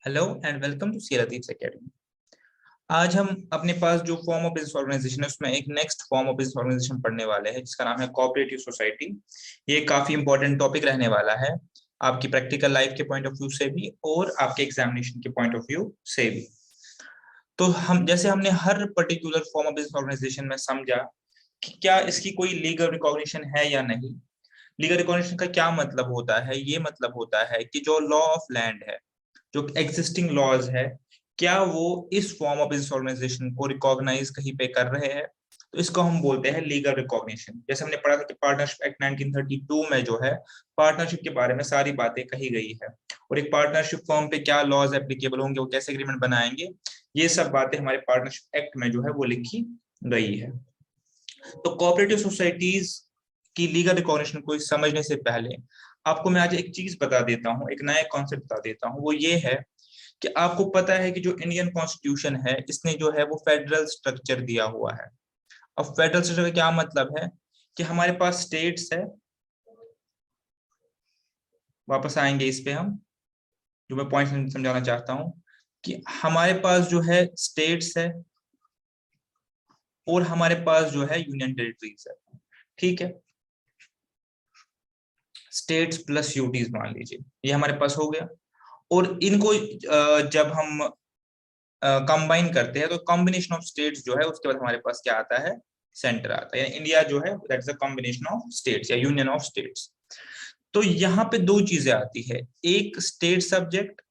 Hello and welcome to C Latif academy. आज हम अपने पास जो फॉर्म ऑफ बिजनेस ऑर्गेनाइजेशन है उसमें एक next form of business organisation पढ़ने वाले हैं जिसका नाम है कोऑपरेटिव सोसाइटी। ये काफी इंपॉर्टेंट टॉपिक रहने वाला है आपकी प्रैक्टिकल लाइफ के पॉइंट ऑफ व्यू से भी और आपके एग्जामिनेशन के पॉइंट ऑफ व्यू से भी। तो हम जैसे हमने हर particular form of business organisation में समझा कि क्या इसकी कोई लीगल रिकॉग्निशन है या नहीं। लीगल रिकॉग्निशन का क्या मतलब होता है? ये मतलब होता है कि जो लॉ ऑफ लैंड है, जो एग्जिस्टिंग लॉज है, क्या वो इस फॉर्म ऑफ बिजनेस ऑर्गेनाइजेशन को रिकॉग्नाइज कहीं पे कर रहे हैं, तो इसको हम बोलते हैं लीगल रिकॉग्निशन। जैसे हमने पढ़ा था कि पार्टनरशिप एक्ट 1932 में जो है पार्टनरशिप के बारे में सारी बातें कही गई है और एक पार्टनरशिप फॉर्म पे क्या लॉज एप्लीकेबल होंगे, वो कैसे एग्रीमेंट बनाएंगे, ये सब बातें हमारे पार्टनरशिप एक्ट में जो है वो लिखी गई है। तो कोऑपरेटिव सोसाइटीज की लीगल रिकॉग्निशन को समझने से पहले आपको मैं आज एक चीज बता देता हूँ, एक नया कॉन्सेप्ट बता देता हूँ। वो ये है कि आपको पता है कि जो इंडियन कॉन्स्टिट्यूशन है इसने जो है वो फेडरल स्ट्रक्चर दिया हुआ है। अब फेडरल स्ट्रक्चर का क्या मतलब है कि हमारे पास स्टेट्स है, वापस आएंगे इस पे हम, जो मैं पॉइंट समझाना चाहता हूँ कि हमारे पास जो है स्टेट्स है और हमारे पास जो है यूनियन टेरिटरीज है। ठीक है, स्टेट्स प्लस यूटीज मान लीजिए, ये हमारे पास हो गया। और इनको जब हम कंबाइन करते हैं तो कॉम्बिनेशन ऑफ स्टेट्स जो है उसके बाद हमारे पास क्या आता है, सेंटर आता है। यानी इंडिया जो है that is a combination of states या यूनियन ऑफ स्टेट्स। तो यहाँ पे दो चीजें आती है, एक स्टेट सब्जेक्ट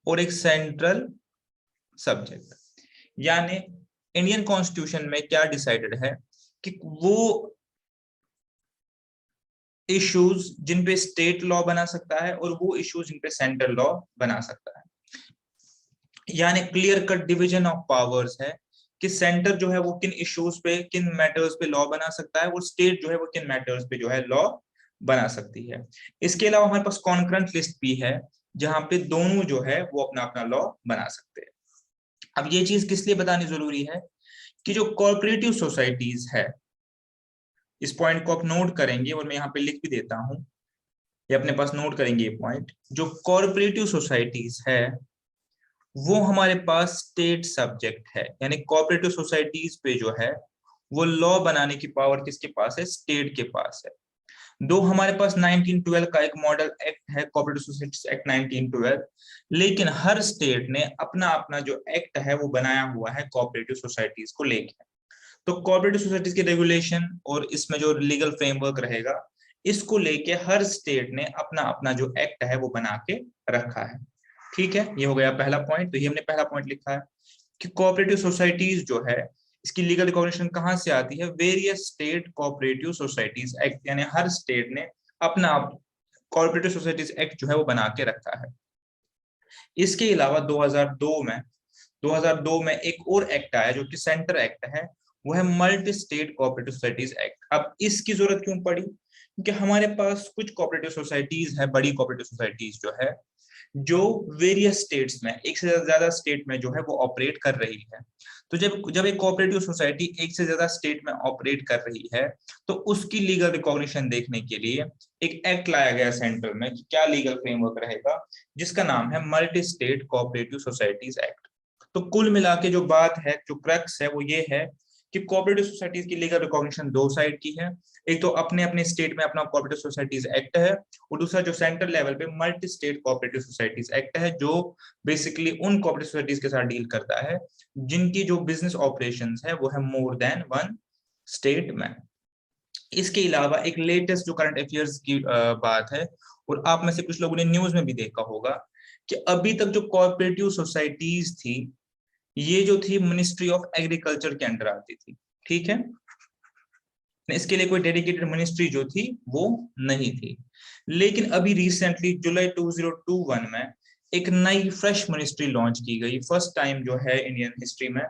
और एक सेंट्रल सब्जेक्ट। यानी इंडियन कॉन्स्टिट्यूशन में क्या डिसाइडेड है कि वो इश्यूज जिन पे स्टेट लॉ बना सकता है और वो इश्यूज जिन पे सेंट्रल लॉ बना सकता है। यानी clear cut division of powers है कि सेंटर जो है वो किन इश्यूज पे, किन मैटर्स पे लॉ बना सकता है और स्टेट जो है वो किन मैटर्स पे जो है लॉ बना सकती है। इसके अलावा हमारे पास कॉन्करेंट लिस्ट भी है जहां पे दोनों जो है वो अपना अपना लॉ बना सकते हैं। अब ये चीज किस लिए बतानी जरूरी है कि जो कोऑपरेटिव सोसाइटीज है, इस पॉइंट को आप नोट करेंगे और मैं यहाँ पे लिख भी देता हूं, ये अपने पास नोट करेंगे ये पॉइंट। जो कोऑपरेटिव सोसाइटीज है वो हमारे पास स्टेट सब्जेक्ट है। यानी कोऑपरेटिव सोसाइटीज पे जो है वो लॉ बनाने की पावर किसके पास है, स्टेट के पास है। दो हमारे पास 1912 का एक मॉडल एक्ट है, कोऑपरेटिव सोसाइटीज एक्ट 1912, लेकिन हर स्टेट ने अपना अपना जो एक्ट है वो बनाया हुआ है कोऑपरेटिव सोसाइटीज को लेकर। तो कोऑपरेटिव सोसाइटीज के रेगुलेशन और इसमें जो लीगल फ्रेमवर्क रहेगा, इसको लेके हर स्टेट ने अपना अपना जो एक्ट है वो बना के रखा है। ठीक है, ये हो गया पहला पॉइंट। तो ये हमने पहला पॉइंट लिखा है कि कोऑपरेटिव सोसाइटीज जो है इसकी लीगल रिकॉग्निशन कहां से आती है, various state cooperative societies act. यानी हर स्टेट ने अपना कोऑपरेटिव सोसाइटीज एक्ट जो है वो बना के रखा है। इसके अलावा 2002 में एक और एक्ट आया जो कि सेंटर एक्ट है, वो है multi state cooperative societies act. अब इसकी जरूरत क्यों पड़ी, क्योंकि हमारे पास कुछ कोऑपरेटिव सोसाइटीज है, बड़ी कोऑपरेटिव सोसाइटीज जो है जो वेरियस स्टेट्स में, एक से ज्यादा स्टेट में जो है वो ऑपरेट कर रही है। तो जब जब एक कोऑपरेटिव सोसाइटी एक से ज्यादा स्टेट में ऑपरेट कर रही है तो उसकी लीगल रिकॉग्निशन देखने के लिए एक एक्ट लाया गया सेंटर में कि क्या लीगल फ्रेमवर्क रहेगा, जिसका नाम है multi state cooperative societies act. तो कुल मिला के जो बात है, जो क्रक्स है वो ये है कि कोऑपरेटिव सोसाइटीज की लीगल रिकॉग्निशन दो साइड की है। एक तो अपने अपने स्टेट में अपना कोऑपरेटिव सोसाइटीज एक्ट है और दूसरा जो सेंट्रल लेवल पे multi state cooperative societies act है, जो बेसिकली उन कोऑपरेटिव सोसाइटीज के साथ डील करता है जिनकी जो बिजनेस ऑपरेशंस है वो है मोर देन वन स्टेट में। इसके अलावा एक लेटेस्ट जो करंट अफेयर्स की बात है, और आप में से कुछ लोगों ने न्यूज में भी देखा होगा कि अभी तक जो कोऑपरेटिव सोसाइटीज थी ये जो थी मिनिस्ट्री ऑफ एग्रीकल्चर के अंडर आती थी। ठीक है, इसके लिए कोई डेडिकेटेड मिनिस्ट्री जो थी वो नहीं थी। लेकिन अभी रिसेंटली जुलाई 2021 में एक नई फ्रेश मिनिस्ट्री लॉन्च की गई, फर्स्ट टाइम जो है इंडियन हिस्ट्री में।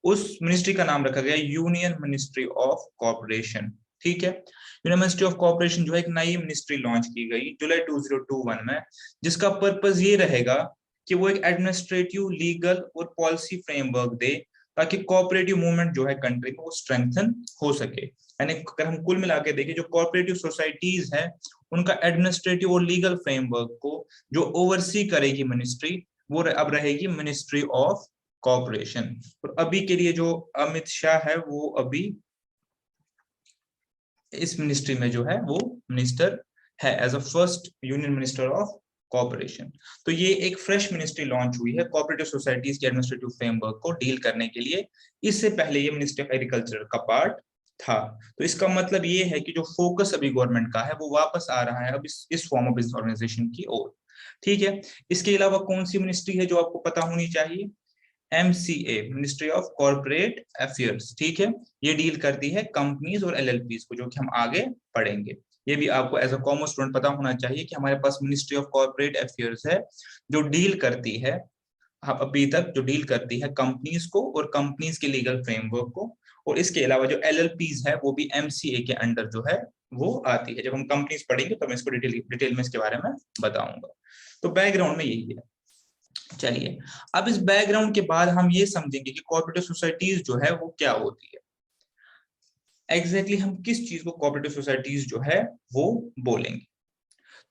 उस मिनिस्ट्री का नाम रखा गया यूनियन मिनिस्ट्री ऑफ कॉर्पोरेशन। ठीक है, यूनियन मिनिस्ट्री ऑफ कॉर्पोरेशन जो है एक नई मिनिस्ट्री लॉन्च की गई जुलाई 2021 में, जिसका पर्पस ये रहेगा कि वो एक एडमिनिस्ट्रेटिव, लीगल और पॉलिसी फ्रेमवर्क दे ताकि कोऑपरेटिव मूवमेंट जो है कंट्री में वो स्ट्रेंथन हो सके। यानी अगर हम कुल मिला के देखें जो कोऑपरेटिव सोसाइटीज है उनका एडमिनिस्ट्रेटिव और लीगल फ्रेमवर्क को जो ओवरसी करेगी मिनिस्ट्री, वो अब रहेगी मिनिस्ट्री ऑफ कॉर्पोरेशन। और अभी के लिए जो अमित शाह है वो अभी इस मिनिस्ट्री में जो है वो मिनिस्टर है as a first union minister of corporation. तो ये एक फ्रेश मिनिस्ट्री लॉन्च हुई है कोऑपरेटिव सोसाइटीज के एडमिनिस्ट्रेटिव फ्रेमवर्क को डील करने के लिए। इससे पहले ये मिनिस्ट्री ऑफ एग्रीकल्चर का पार्ट था। तो इसका मतलब ये है कि जो फोकस अभी गवर्नमेंट का है वो वापस आ रहा है अब इस फॉर्म ऑफ बिजनेस ऑर्गेनाइजेशन की ओर। ठीक है, इसके अलावा कौन सी मिनिस्ट्री है जो आपको पता होनी चाहिए? MCA, ministry of corporate affairs. ठीक है, ये डील करती है कंपनीज और LLPs को, जो कि हम आगे पढ़ेंगे। ये भी आपको एज अ कॉमर्स स्टूडेंट पता होना चाहिए कि हमारे पास मिनिस्ट्री ऑफ कॉर्पोरेट अफेयर्स है जो डील करती है, अभी तक जो डील करती है कंपनीज को और कंपनीज के लीगल फ्रेमवर्क को। और इसके अलावा जो LLPs है वो भी MCA के अंडर जो है वो आती है। जब हम कंपनीज पढ़ेंगे तो मैं इसको डिटेल में इसके बारे में बताऊंगा। तो बैकग्राउंड में यही है। चलिए, अब इस बैकग्राउंड के बाद हम ये समझेंगे कि कोऑपरेटिव सोसाइटीज जो है वो क्या होती है। एग्जैक्टली हम किस चीज को कोऑपरेटिव सोसाइटीज जो है वो बोलेंगे।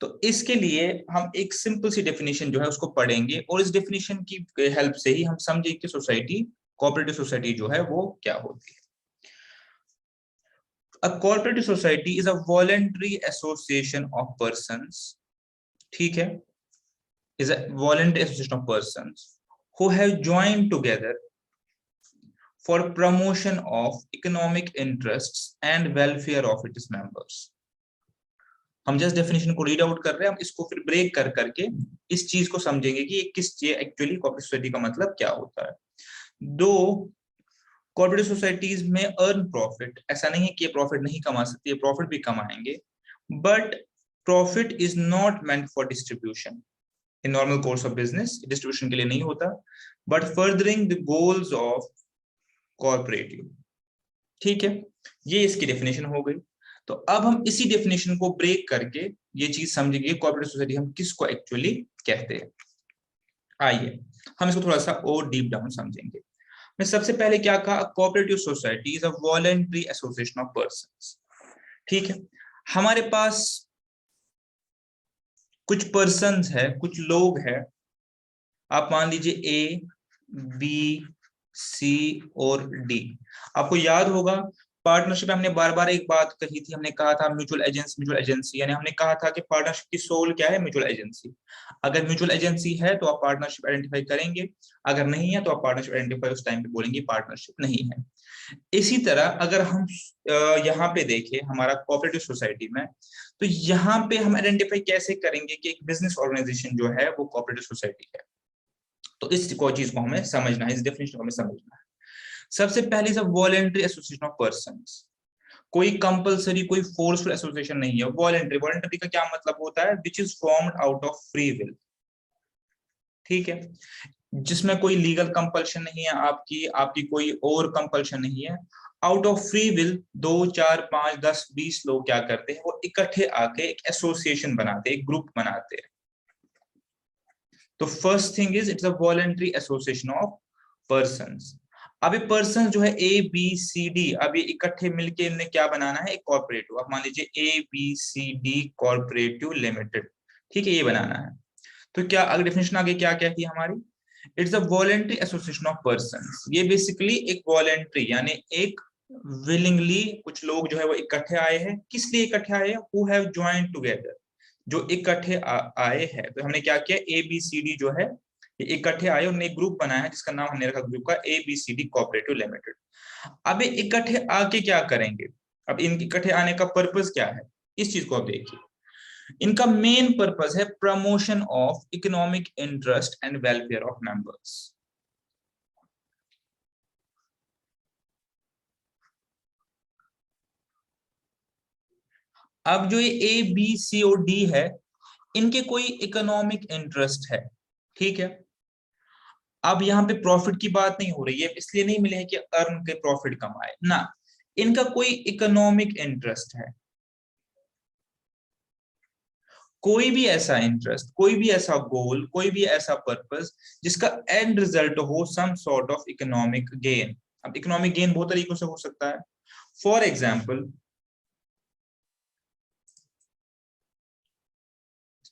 तो इसके लिए हम एक सिंपल सी डेफिनेशन जो है उसको पढ़ेंगे और इस डेफिनेशन की हेल्प से ही हम समझेंगे कि सोसाइटी, कोऑपरेटिव सोसाइटी जो है वो क्या होती है। A cooperative society is a voluntary association of persons, ठीक है, is a voluntary association of persons who have joined together for promotion of economic interests and welfare of its members। हम just definition को read out कर रहे हैं, हम इसको फिर ब्रेक कर करके इस चीज को समझेंगे कि ये एक्चुअली कोऑपरेटिव सोसाइटी का मतलब क्या होता है। दो कोऑपरेटिव सोसाइटीज में अर्न प्रॉफिट, ऐसा नहीं है कि ये प्रॉफिट नहीं कमा सकती, ये प्रॉफिट भी कमाएंगे, but profit is not meant for distribution in normal course of business, distribution के लिए नहीं होता, but furthering the goals of corporative. ठीक है, ये इसकी डेफिनेशन हो गई। तो अब हम इसी डेफिनेशन को ब्रेक करके ये चीज समझेंगे कोऑपरेटिव सोसाइटी हम किसको एक्चुअली कहते हैं। आइए हम इसको थोड़ा सा और डीप डाउन समझेंगे। मैं सबसे पहले क्या कहा, cooperative society is a voluntary association of persons. ठीक है, हमारे पास कुछ पर्संस है, कुछ लोग हैं, आप मान लीजिए A, B, C और D। आपको याद होगा पार्टनरशिप में हमने बार बार एक बात कही थी, हमने कहा था म्यूचुअल एजेंसी, यानी हमने कहा था कि पार्टनरशिप की सोल क्या है, म्यूचुअल एजेंसी। अगर म्यूचुअल एजेंसी है तो आप पार्टनरशिप आइडेंटिफाई करेंगे, अगर नहीं है तो आप पार्टनरशिप आइडेंटिफाई उस टाइम पे बोलेंगे पार्टनरशिप नहीं है। इसी तरह अगर हम यहाँ पे देखें हमारा कोऑपरेटिव सोसाइटी में, तो यहाँ पे हम आइडेंटिफाई कैसे करेंगे कि एक बिजनेस ऑर्गेनाइजेशन जो है वो कोऑपरेटिव सोसाइटी है। तो इस चीज को हमें समझना है, इस डेफिनेशन को हमें समझना है। सबसे पहले सब वॉलंटरी एसोसिएशन ऑफ पर्संस, कोई कंपलसरी कोई फोर्सफुल एसोसिएशन नहीं है। वॉलंटरी का क्या मतलब होता है, which is formed out of free will. ठीक है, जिसमें कोई लीगल कंपल्शन नहीं है, आपकी कोई और कंपल्शन नहीं है। आउट ऑफ फ्री विल 2, 4, 5, 10, 20 लोग क्या करते हैं, वो इकट्ठे आके एक एसोसिएशन बनाते हैं, एक ग्रुप बनाते हैं। तो first thing is it's a voluntary association of persons. अब ये पर्सन जो है ABCD, अब ये इकट्ठे मिलके इन्हें क्या बनाना है, एक कॉर्पोरेटिव। अब मान लीजिए ABCD कॉर्पोरेटिव लिमिटेड, ठीक है, ये बनाना है। तो क्या अगर डेफिनेशन आगे क्या कहती है हमारी, it's a voluntary association of persons. ये बेसिकली एक वॉलंटरी यानी एक विलिंगली कुछ लोग जो है वो इकट्ठे आए हैं। किस लिए इकट्ठे आए हैं, हु हैव जॉइंड टुगेदर, जो इकट्ठे आए हैं। तो हमने क्या किया, ABCD जो है ये इकट्ठे आए, उन्होंने एक ग्रुप बनाया जिसका नाम हमने रखा ग्रुप का ABCD कॉर्पोरेटिव लिमिटेड। अब ये इकट्ठे आके क्या करेंगे, अब इनके इकट्ठे आने का पर्पस क्या है, इस चीज को आप देखिए। इनका मेन पर्पस है promotion of economic interest and welfare of members. अब जो ये A, B, C और D है, इनके कोई इकोनॉमिक इंटरेस्ट है। ठीक है, अब यहाँ पे प्रॉफिट की बात नहीं हो रही है, इसलिए नहीं मिले हैं कि अर्न के प्रॉफिट कमाए ना, इनका कोई इकोनॉमिक इंटरेस्ट है। कोई भी ऐसा इंटरेस्ट, कोई भी ऐसा गोल, कोई भी ऐसा पर्पस जिसका एंड रिजल्ट हो some sort of economic gain. अब इकोनॉमिक गेन बहुत तरीकों से हो सकता है। फॉर एग्जाम्पल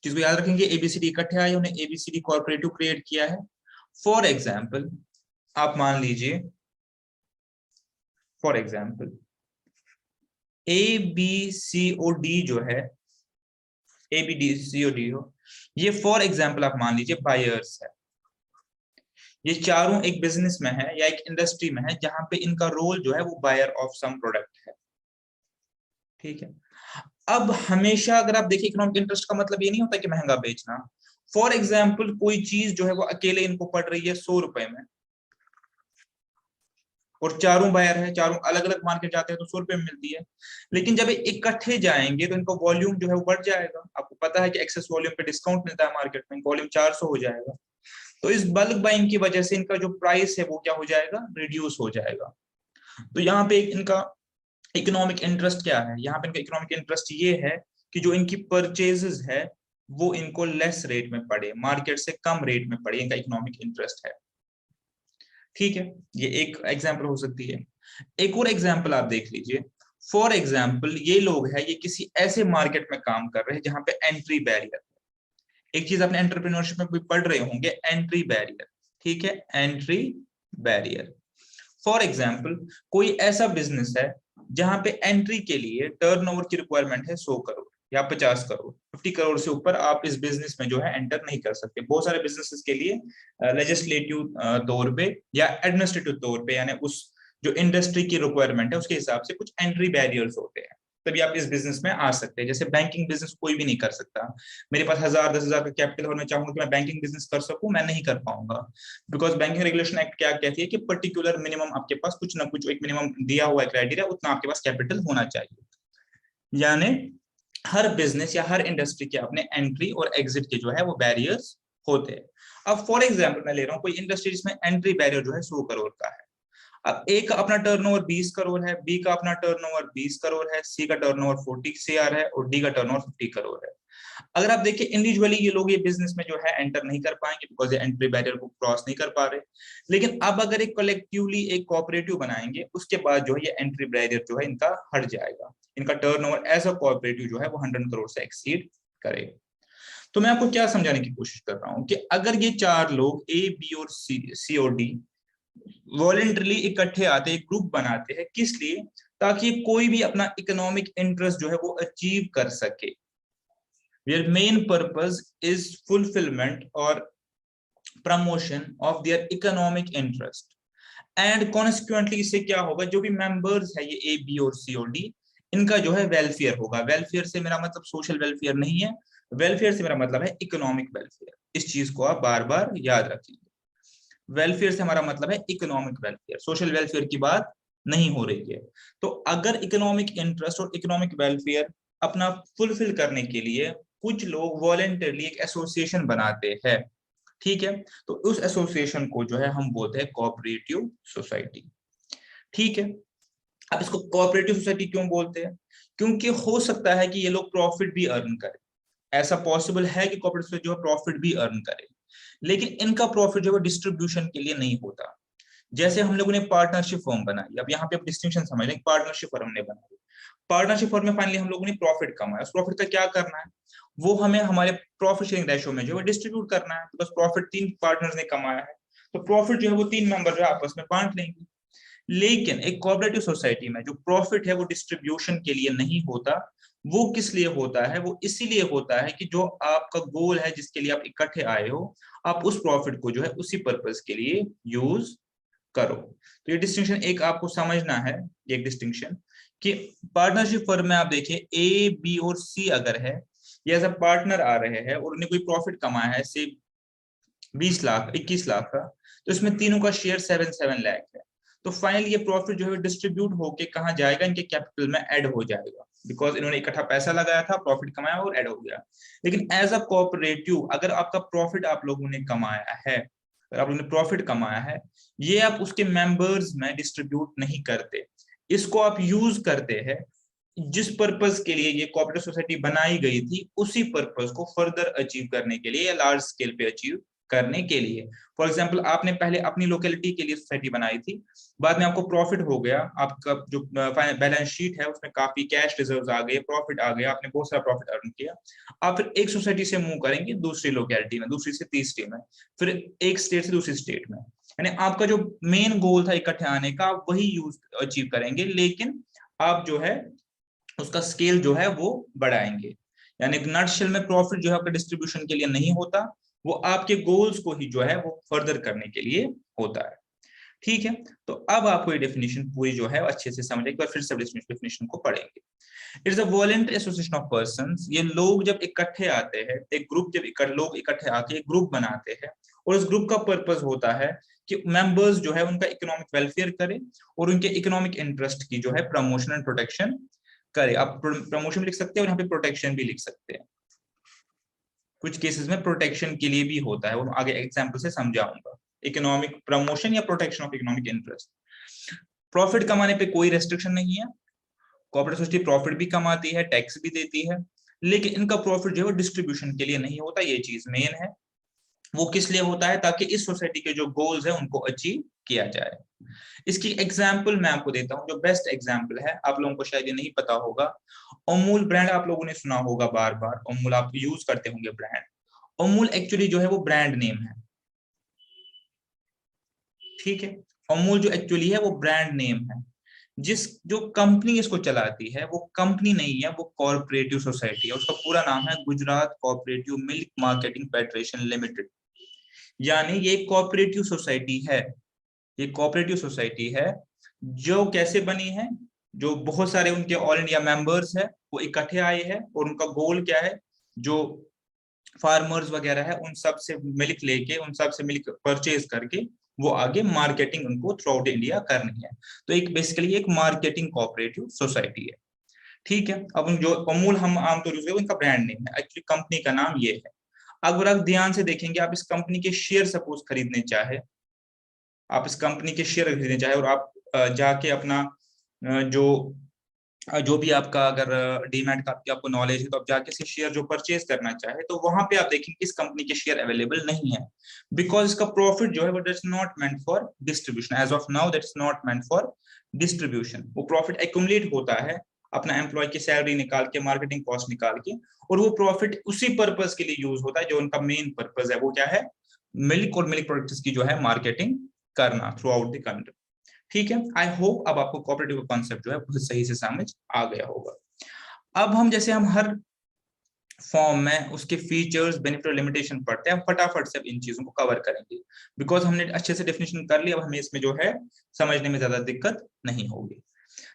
चीज को याद रखेंगे, एबीसीडी इकट्ठे आए, उन्हें एबीसीडी कॉर्पोरेटिव क्रिएट किया है। फॉर एग्जाम्पल आप मान लीजिए, for example A B C O D जो है, A B D C O D हो, ये फॉर एग्जाम्पल आप मान लीजिए बायर्स है। ये चारों एक बिजनेस में है या एक इंडस्ट्री में है जहां पे इनका रोल जो है वो बायर ऑफ सम प्रोडक्ट है। ठीक है, अब हमेशा अगर आप देखिए इकोनॉमिक इंटरेस्ट का मतलब ये नहीं होता कि महंगा बेचना। फॉर एग्जाम्पल कोई चीज जो है वो अकेले इनको पड़ रही है 100 रुपए में, और चारों बायर है, चारों अलग अलग मार्केट जाते हैं तो 100 रुपए में मिलती है। लेकिन जब इकट्ठे जाएंगे तो इनका वॉल्यूम जो है वो बढ़ जाएगा। आपको पता है कि एक्सेस वॉल्यूम पे डिस्काउंट मिलता है मार्केट में, वॉल्यूम 400 हो जाएगा। तो इस बल्क बाइंग की वजह से इनका जो प्राइस है वो क्या हो जाएगा, रिड्यूस हो जाएगा। तो यहाँ पे इनका इकोनॉमिक इंटरेस्ट क्या है, यहाँ पे इनका इकोनॉमिक इंटरेस्ट ये है कि जो इनकी परचेजेस है वो इनको लेस रेट में पड़े, मार्केट से कम रेट में पड़े, इनका इकोनॉमिक इंटरेस्ट है। ठीक है, ये एक एग्जांपल हो सकती है। एक और एग्जांपल आप देख लीजिए, फॉर एग्जांपल ये लोग है, ये किसी ऐसे मार्केट में काम कर रहे हैं जहां पे एंट्री बैरियर है। एक चीज अपने एंटरप्रेन्योरशिप में भी पढ़ रहे होंगे, एंट्री बैरियर। ठीक है, एंट्री बैरियर। फॉर एग्जाम्पल कोई ऐसा बिजनेस है जहां पे एंट्री के लिए टर्नओवर की रिक्वायरमेंट है 100 करोड़ या 50 करोड़, 50 करोड़ से ऊपर आप इस बिजनेस में जो है एंटर नहीं कर सकते। बहुत सारे बिजनेसेस के लिए लेजिस्लेटिव तौर पे या एडमिनिस्ट्रेटिव तौर पे, यानी उस जो इंडस्ट्री की रिक्वायरमेंट है उसके हिसाब से कुछ एंट्री बैरियर्स होते हैं, तभी आप इस बिजनेस में आ सकते हैं। जैसे बैंकिंग बिजनेस कोई भी नहीं कर सकता। मेरे पास 1000-10,000 का कैपिटल और मैं चाहूंगा कि मैं बैंकिंग बिजनेस कर सकूं, मैं नहीं कर पाऊंगा। बिकॉज बैंकिंग रेगुलेशन एक्ट क्या कहती है कि पर्टिकुलर मिनिमम आपके पास कुछ ना कुछ एक मिनिमम दिया हुआ है क्राइटेरिया, उतना आपके पास कैपिटल होना चाहिए। यानी हर बिजनेस या हर इंडस्ट्री के अपने एंट्री और एग्जिट के जो है वो बैरियर्स होते हैं। अब फॉर एग्जाम्पल मैं ले रहा हूँ कोई इंडस्ट्री जिसमें एंट्री बैरियर जो है 100 करोड़ का है। अब ए का अपना टर्नओवर 20 करोड़ है, बी का अपना टर्नओवर 20 करोड़ है, सी का टर्नओवर 40 CR है और डी का टर्नओवर 50 करोड़ है। अगर आप देखिए इंडिविजुअली ये लोग ये बिजनेस में जो है एंटर नहीं कर पाएंगे बिकॉज ये एंट्री बैरियर को क्रॉस नहीं कर पा रहे। लेकिन अब अगर एक कलेक्टिवली एक कोऑपरेटिव बनाएंगे उसके बाद जो है ये एंट्री बैरियर जो है इनका हट जाएगा, इनका टर्नओवर एज अ कोऑपरेटिव जो है वो 100 करोड़ से एक्सीड करेगा। तो मैं आपको क्या समझाने की कोशिश कर रहा हूं कि अगर ये चार लोग ए बी और सी और डी वॉलेंटरली इकट्ठे आते हैं, एक ग्रुप बनाते हैं, किस लिए, ताकि कोई भी अपना इकोनॉमिक इंटरेस्ट जो है वो अचीव कर सके। Their main purpose is fulfillment or promotion of their economic interest. And consequently इससे क्या होगा, जो भी मेंबर्स है ये ए बी और सी और डी, इनका जो है वेलफेयर होगा। वेलफेयर से मेरा मतलब सोशल वेलफेयर नहीं है, वेलफेयर से मेरा मतलब है इकोनॉमिक वेलफेयर। इस चीज को आप बार बार याद रखिए। वेलफेयर से हमारा मतलब है इकोनॉमिक वेलफेयर, सोशल वेलफेयर की बात नहीं हो रही है। तो अगर इकोनॉमिक इंटरेस्ट और इकोनॉमिक वेलफेयर अपना फुलफिल करने के लिए कुछ लोग वॉलेंटरली एक एसोसिएशन बनाते हैं, ठीक है, तो उस एसोसिएशन को जो है हम बोलते हैं कोऑपरेटिव सोसाइटी। ठीक है, अब इसको कोऑपरेटिव सोसाइटी क्यों बोलते हैं, क्योंकि हो सकता है कि ये लोग प्रॉफिट भी अर्न करें। ऐसा पॉसिबल है कि कोऑपरेटिव सोसाइटी जो है प्रॉफिट भी अर्न करे, लेकिन इनका प्रॉफिट जो है डिस्ट्रीब्यूशन के लिए नहीं होता। जैसे हम लोगों ने पार्टनरशिप फर्म बनाई, अब यहाँ पे आप डिस्टिंक्शन समझ लें, पार्टनरशिप फर्म ने बनाई, पार्टनरशिप फर्म में फाइनली हम लोगों ने प्रॉफिट कमाया, उस प्रॉफिट का क्या करना है, वो हमें हमारे प्रॉफिट शेयरिंग रेशियो में जो है डिस्ट्रीब्यूट करना है। बिकॉज प्रॉफिट 3 पार्टनर्स ने कमाया है, तो प्रॉफिट जो है वो 3 मेंबर जो है आपस में बांट लेंगे। लेकिन एक कोऑपरेटिव सोसाइटी में जो प्रॉफिट है वो डिस्ट्रीब्यूशन के लिए नहीं होता। वो किस लिए होता है, वो इसीलिए होता है कि जो आपका गोल है जिसके लिए आप इकट्ठे आए हो, आप उस प्रॉफिट को जो है उसी पर्पस के लिए यूज करो। तो ये डिस्टिंक्शन एक आपको समझना है, एक डिस्टिंक्शन कि पार्टनरशिप फर्म में आप देखिए ए बी और सी अगर है, ये एज अ पार्टनर आ रहे हैं और उन्हें कोई प्रॉफिट कमाया है से 20 लाख 21 लाख का, तो इसमें तीनों का शेयर 7 लाख है। तो फाइनली ये प्रॉफिट जो है डिस्ट्रीब्यूट होके कहाँ जाएगा, इनके कैपिटल में ऐड हो जाएगा। बिकॉज इन्होंने इकट्ठा पैसा लगाया था, प्रॉफिट कमाया और ऐड हो गया। लेकिन एज अ कोऑपरेटिव अगर आपका प्रॉफिट आप लोगों ने कमाया है, अगर आप लोगों ने प्रॉफिट कमाया है, ये आप उसके मेंबर्स में डिस्ट्रीब्यूट नहीं करते, इसको आप यूज करते हैं जिस पर्पस के लिए ये कोऑपरेटिव सोसाइटी बनाई गई थी, उसी पर्पस को फर्दर अचीव करने के लिए या लार्ज स्केल पे अचीव करने के लिए। फॉर एग्जांपल आपने पहले अपनी लोकेलिटी के लिए सोसाइटी बनाई थी, बाद में आपको प्रॉफिट हो गया, आपका जो बैलेंस शीट है उसमें काफी कैश रिजर्व्स आ गए, प्रॉफिट आ गया, आपने बहुत सारा प्रॉफिट अर्न किया। आप फिर एक सोसाइटी से मूव करेंगे दूसरी लोकेलिटी में, दूसरी से तीसरी में, फिर एक स्टेट से दूसरी स्टेट में। यानी आपका जो मेन गोल था इकट्ठे आने का, आप वही यूज अचीव करेंगे, लेकिन आप जो है उसका स्केल जो है वो बढ़ाएंगे। यानी नटशेल में प्रॉफिट जो है आपका डिस्ट्रीब्यूशन के लिए नहीं होता, वो आपके गोल्स को ही जो है वो फर्दर करने के लिए होता है। ठीक है, तो अब आपको ये डेफिनेशन पूरी जो है अच्छे से समझ, एक बार फिर से डेफिनेशन को पढ़ेंगे। It's a voluntary association of persons, ये लोग जब इकट्ठे आते हैं, एक ग्रुप जब लोग इकट्ठे आके एक ग्रुप बनाते हैं, और उस ग्रुप का पर्पस होता है कि मेंबर्स जो है उनका इकोनॉमिक वेलफेयर करे और उनके इकोनॉमिक इंटरेस्ट की जो है प्रमोशन एंड प्रोटेक्शन करे। आप प्रमोशन भी लिख सकते हैं और यहाँ पे प्रोटेक्शन भी लिख सकते हैं। कुछ केसेस में प्रोटेक्शन के लिए भी होता है, वो आगे एग्जांपल से समझाऊंगा। इकोनॉमिक प्रमोशन या protection of economic interest. Profit कमाने पे कोई रेस्ट्रिक्शन नहीं है, कोऑपरेटिव सोसाइटी प्रॉफिट भी कमाती है, टैक्स भी देती है, लेकिन इनका प्रॉफिट जो है डिस्ट्रीब्यूशन के लिए नहीं होता, ये चीज मेन है। वो किस लिए होता है? ताकि इस सोसाइटी के जो गोल्स है उनको अचीव किया जाए। इसकी एग्जाम्पल मैं आपको देता हूँ, जो बेस्ट एग्जाम्पल है, आप लोगों को शायद ये नहीं पता होगा, अमूल ब्रांड आप लोगों ने सुना होगा, बार बार अमूल आप यूज करते होंगे ब्रांड। अमूल एक्चुअली जो है वो ब्रांड नेम है, ठीक है। अमूल जो एक्चुअली है वो ब्रांड नेम है। जिस जो कंपनी इसको चलाती है वो कंपनी नहीं है, वो कॉर्पोरेटिव सोसाइटी है। उसका पूरा नाम है Gujarat cooperative milk marketing federation limited. यानी ये कोऑपरेटिव सोसाइटी है, ये कोऑपरेटिव सोसाइटी है जो कैसे बनी है, जो बहुत सारे उनके ऑल इंडिया मेंबर्स है वो इकट्ठे आए हैं, और उनका गोल क्या है, जो फार्मर्स वगैरह है उन सब से मिल्क लेके, उन सब से मिल्क परचेज करके वो आगे मार्केटिंग उनको थ्रू आउट इंडिया करनी है। तो एक बेसिकली एक मार्केटिंग कोऑपरेटिव सोसाइटी है, ठीक है। अब जो अमूल हम आमतौर यूज करते हैं उनका ब्रांड नेम है, एक्चुअली कंपनी का नाम ये है। अगर आप ध्यान से देखेंगे, आप इस कंपनी के शेयर सपोज खरीदने चाहे, आप इस कंपनी के शेयर खरीदने चाहे और आप जाके अपना जो भी आपका अगर डीमैट का आपको नॉलेज है, तो आप जाके से शेयर जो परचेज करना चाहे, तो वहां पे आप देखेंगे इस कंपनी के शेयर अवेलेबल नहीं है, बिकॉज इसका प्रॉफिट जो है वो that's not meant for distribution. As of now that's not meant for distribution. वो प्रॉफिट एक्यूमुलेट होता है अपना एम्प्लॉय की सैलरी निकाल के, मार्केटिंग कॉस्ट निकाल के, और वो प्रॉफिट उसी पर्पज के लिए यूज होता है जो उनका मेन पर्पज है, वो क्या है, मिल्क और मिल्क प्रोडक्ट्स की जो है मार्केटिंग करना थ्रू आउट द कंट्री। ठीक है, आई होप अब आपको कोऑपरेटिव का कॉन्सेप्ट जो है बहुत सही से समझ आ गया होगा। अब हम जैसे हम हर फॉर्म में उसके फीचर्स, बेनिफिट और लिमिटेशन पढ़ते हैं, हम फटाफट से इन चीजों को कवर करेंगे, बिकॉज हमने अच्छे से डेफिनेशन कर लिया, अब हमें इसमें जो है समझने में ज्यादा दिक्कत नहीं होगी।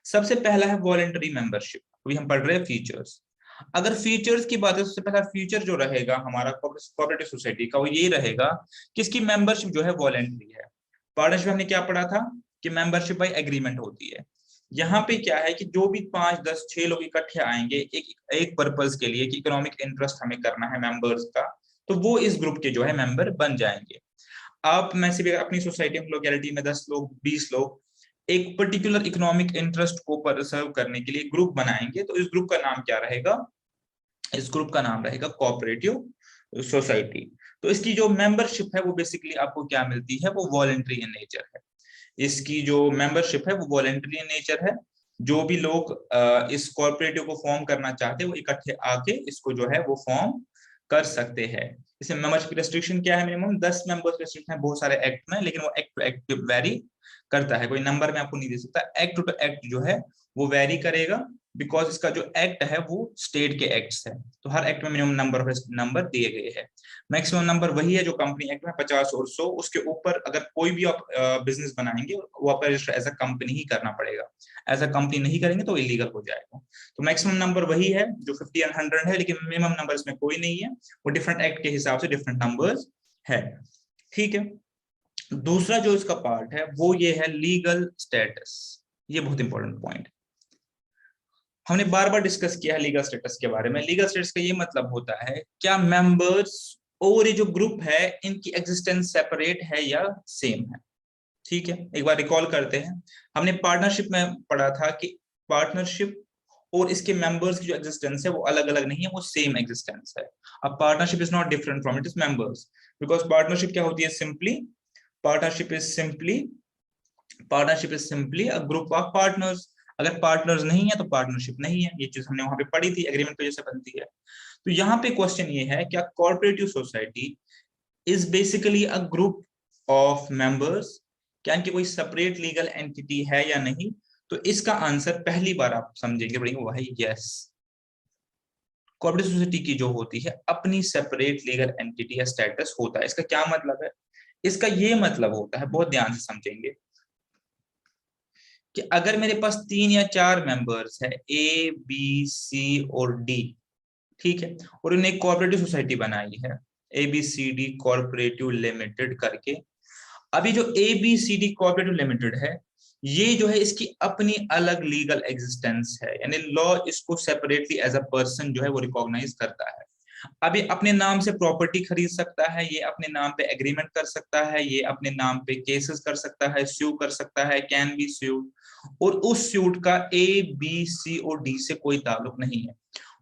सबसे पहला है वॉलंटरी मेंबरशिप। अभी हम पढ़ रहे हैं फीचर्स। अगर फीचर्स की बात है, सबसे पहला फीचर जो रहेगा हमारा कोऑपरेटिव सोसाइटी का, वो ये रहेगा कि इसकी मेंबरशिप जो है वॉलंटरी है। पार्टनरशिप हमने क्या पढ़ा था कि मेंबरशिप बाय एग्रीमेंट होती है। यहाँ पे क्या है कि जो भी 5, 10, 6 लोग इकट्ठे आएंगे एक पर्पज के लिए कि इकोनॉमिक इंटरेस्ट हमें करना है मेंबर्स का, तो वो इस ग्रुप के जो है मेंबर बन जाएंगे। आप में से भी अपनी सोसाइटी में लोकेलिटी में 10 लोग, 20 लोग एक पर्टिकुलर इकोनॉमिक इंटरेस्ट को सर्व करने के लिए ग्रुप बनाएंगे, तो इस ग्रुप का नाम क्या रहेगा? इस ग्रुप का नाम रहेगा कोऑपरेटिव सोसाइटी। तो इसकी जो मेंबरशिप है वो बेसिकली आपको क्या मिलती है, वो वॉलंटरी इन नेचर है। इसकी जो मेंबरशिप है वो वॉलंटरी इन नेचर है। जो भी लोग इस कोऑपरेटिव को फॉर्म करना चाहते हैं वो इकट्ठे आके इसको जो है वो फॉर्म कर सकते हैं। इसमें मेंबरशिप रेस्ट्रिक्शन क्या है? मिनिमम 10 मेंबर्स रेस्ट्रिक्शन है बहुत सारे एक्ट में, लेकिन वो एक्ट टू एक्ट वेरी करता है, कोई नंबर में आपको नहीं दे सकता। एक्ट टू एक्ट जो है वो वेरी करेगा, बिकॉज इसका जो एक्ट है वो स्टेट के एक्ट्स है, तो हर एक्ट में मिनिमम नंबर दिए गए हैं। मैक्सिमम नंबर वही है जो कंपनी एक्ट में 50 और 100, उसके ऊपर अगर कोई भी आप बिजनेस बनाएंगे वो आपका रजिस्टर एज अ कंपनी ही करना पड़ेगा। एज अ कंपनी नहीं करेंगे तो इलीगल हो जाएगा। तो मैक्सिमम नंबर वही है जो 50 एंड 100 है, लेकिन मिनिमम नंबर इसमें कोई नहीं है, वो डिफरेंट एक्ट के हिसाब से डिफरेंट नंबर्स है। ठीक है, दूसरा जो इसका पार्ट है वो ये है लीगल स्टेटस। ये बहुत इंपॉर्टेंट पॉइंट, हमने बार बार डिस्कस किया है लीगल स्टेटस के बारे में। लीगल स्टेटस का ये मतलब होता है क्या मेंबर्स और ये जो ग्रुप है इनकी एग्जिस्टेंस सेपरेट है या सेम है। ठीक है, एक बार रिकॉल करते हैं, हमने पार्टनरशिप में पढ़ा था कि पार्टनरशिप और इसके मेंबर्स की जो एग्जिस्टेंस है वो अलग अलग नहीं है, वो सेम एग्जिस्टेंस है। अब partnership is not different from its members, because partnership क्या होती है, simply partnership is simply a group of partners. अगर पार्टनर्स नहीं है तो पार्टनरशिप नहीं है, ये चीज हमने वहां पे पढ़ी थी, एग्रीमेंट पे जैसे बनती है। तो यहाँ पे क्वेश्चन ये है, क्या cooperative society is basically a group of members, क्या इनकी कोई सेपरेट लीगल एंटिटी है या नहीं? तो इसका आंसर पहली बार आप समझेंगे पड़ेगा वो है यस। कोऑपरेटिव सोसाइटी की जो होती है अपनी सेपरेट लीगल एंटिटी या स्टेटस होता है। इसका क्या मतलब है? इसका ये मतलब होता है, बहुत ध्यान से समझेंगे, कि अगर मेरे पास 3 या 4 मेंबर्स है, ए बी सी और डी, ठीक है, और उन्हें एक कोऑपरेटिव सोसाइटी बनाई है, ABCD कॉर्पोरेटिव लिमिटेड करके। अभी जो ABCD कॉर्पोरेटिव लिमिटेड है, ये जो है इसकी अपनी अलग लीगल एग्जिस्टेंस है, यानी लॉ इसको सेपरेटली एज अ पर्सन जो है वो रिकॉग्नाइज करता है। अभी अपने नाम से प्रॉपर्टी खरीद सकता है, ये अपने नाम पे एग्रीमेंट कर सकता है, ये अपने नाम पे केसेस कर सकता है, स्यू कर सकता है, कैन बी स्यूड, और उस स्यूट का A B C और D से कोई ताल्लुक नहीं है,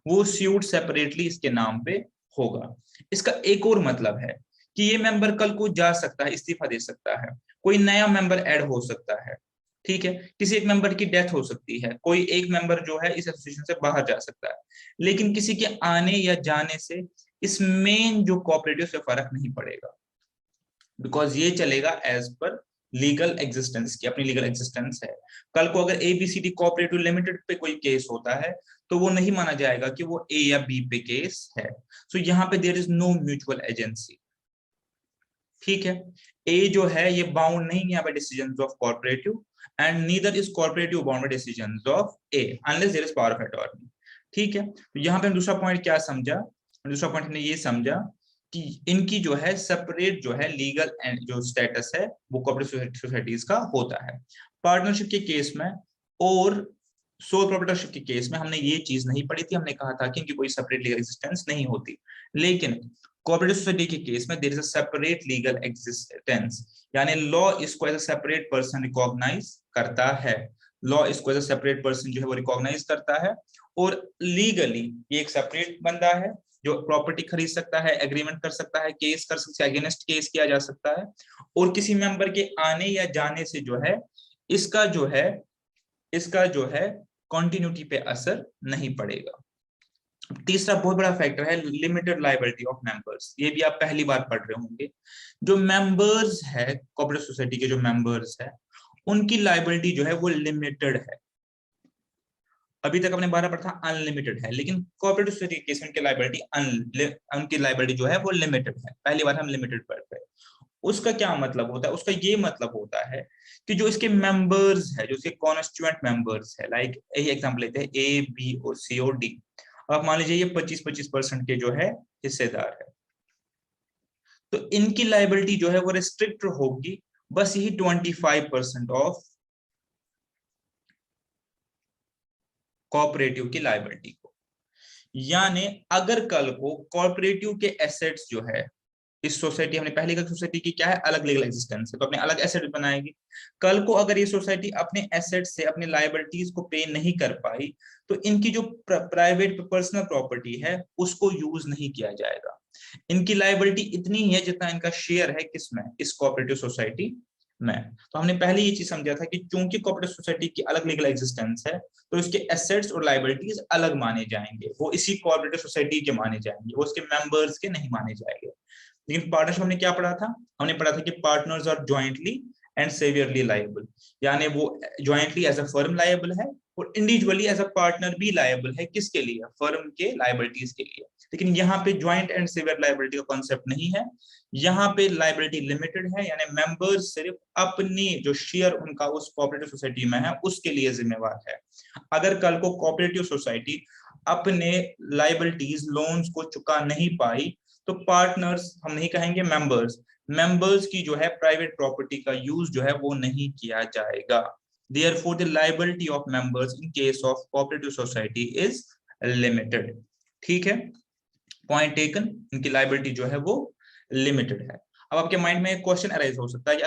वो स्यूट सेपरेटली इसके नाम पे होगा। इसका एक और मतलब है कि ये मेंबर कल को जा सकता है, इस्तीफा दे सकता है, कोई नया मेंबर ऐड हो सकता है, ठीक है, किसी एक मेंबर की डेथ हो सकती है, कोई एक मेंबर जो है इस एसोसिएशन से बाहर जा सकता है, लेकिन किसी के आने या जाने से इस मेन जो कोऑपरेटिव से फर्क नहीं पड़ेगा, बिकॉज ये चलेगा एज पर लीगल एग्जिस्टेंस की, अपनी लीगल एग्जिस्टेंस है। कल को अगर ABCD कोऑपरेटिव लिमिटेड पे कोई केस होता है तो वो नहीं माना जाएगा कि वो A या B पे केस है। सो यहाँ पे there is no mutual agency, ठीक है। ए जो है ये बाउंड नहीं है by decisions of cooperative, and neither is cooperative bound by decisions of A unless there is power of attorney, ठीक है। तो यहाँ पे हम दूसरा पॉइंट क्या समझा, दूसरा पॉइंट हमने ये समझा कि इनकी जो है सेपरेट जो है लीगल एंड जो स्टेटस है वो कोऑपरेटिव सोसाइटीज का होता है। पार्टनरशिप के केस में और सोल प्रोप्राइटरशिप के केस में हमने ये चीज नहीं पढ़ी थी, हमने कहा था कि इनकी कोई सेपरेट लीगल एग्जिस्टेंस नहीं होती। लेकिन कोऑपरेटिव सोसाइटी के केस में there is a separate legal existence, यानी लॉ इसको as a separate person recognise करता है, लॉ इसको एज अ सेपरेट पर्सन जो है वो रिकॉग्नाइज करता है, और लीगली ये एक सेपरेट बंदा है जो प्रॉपर्टी खरीद सकता है, एग्रीमेंट कर सकता है, केस कर सकता है, अगेंस्ट केस किया जा सकता है, और किसी मेंबर के आने या जाने से जो है इसका जो है कॉन्टिन्यूटी पे असर नहीं पड़ेगा। तीसरा बहुत बड़ा फैक्टर है लिमिटेड लायबिलिटी ऑफ मेंबर्स, ये भी आप पहली बार पढ़ रहे होंगे। जो मेंबर्स है कोऑपरेटिव सोसाइटी के, जो मेंबर्स है उनकी लायबिलिटी जो है वो लिमिटेड है। अभी तक हमने 12 पढ़ा था अनलिमिटेड है, लेकिन कोऑपरेटिव सोसाइटी के केस में उनकी लायबिलिटी जो है वो लिमिटेड है, पहली बार हम लिमिटेड पढ़ रहे हैं। उसका क्या मतलब होता है? उसका ये मतलब होता है कि जो इसके मेंबर्स है, जो इसके कॉन्स्टिट्यूएंट मेंबर्स है, लाइक यही एग्जांपल लेते हैं A B और C और D, आप मान लीजिए ये 25-25% के जो है हिस्सेदार है, तो इनकी लायबिलिटी जो है वो रिस्ट्रिक्ट होगी बस यही 25% ऑफ कोऑपरेटिव की लायबिलिटी को। यानी अगर कल को कोऑपरेटिव के एसेट्स जो है, इस सोसाइटी, हमने पहले का सोसाइटी की क्या है, अलग लीगल एग्जिस्टेंस है, तो अपने अलग एसेट बनाएगी। कल को अगर ये सोसाइटी अपने एसेट से अपने लायबिलिटीज को पे नहीं कर पाई तो इनकी जो प्राइवेट पर्सनल प्रॉपर्टी है उसको यूज नहीं किया जाएगा। इनकी लायबिलिटी इतनी ही है जितना इनका शेयर है किसमें, इस कोऑपरेटिव सोसाइटी में। तो हमने पहले ये चीज समझा था कि चूंकि कोऑपरेटिव सोसाइटी की अलग लीगल एग्जिस्टेंस है तो इसके एसेट्स और लायबिलिटीज अलग माने जाएंगे, वो इसी कोऑपरेटिव सोसाइटी के माने जाएंगे, वो उसके मेंबर्स के नहीं माने जाएंगे। लेकिन पार्टनरशिप हमने क्या पढ़ा था? हमने पढ़ा था कि partners are jointly and severally liable, यानी वो jointly as a firm liable है और इंडिविजुअली एज अ पार्टनर भी लायबल है, किसके लिए? फर्म के लायबिलिटीज के लिए। लेकिन यहाँ पे ज्वाइंट एंड सेवियर लायबिलिटी का कॉन्सेप्ट नहीं है, यहाँ पे लायबिलिटी लिमिटेड है, यानी मेंबर्स सिर्फ अपनी जो शेयर उनका उस कोऑपरेटिव सोसाइटी में है उसके लिए जिम्मेवार है। अगर कल को कोऑपरेटिव सोसाइटी अपने लायबिलिटीज लोन्स को चुका नहीं पाई तो पार्टनर्स, हम नहीं कहेंगे मेंबर्स की जो है प्राइवेट प्रॉपर्टी का यूज जो है वो नहीं किया जाएगा। Therefore, the liability of members in case of cooperative society is limited. ठीक है, पॉइंट टेकन, इनकी लायबिलिटी जो है वो लिमिटेड है। अब आपके माइंड में एक क्वेश्चन अराइज हो सकता है कि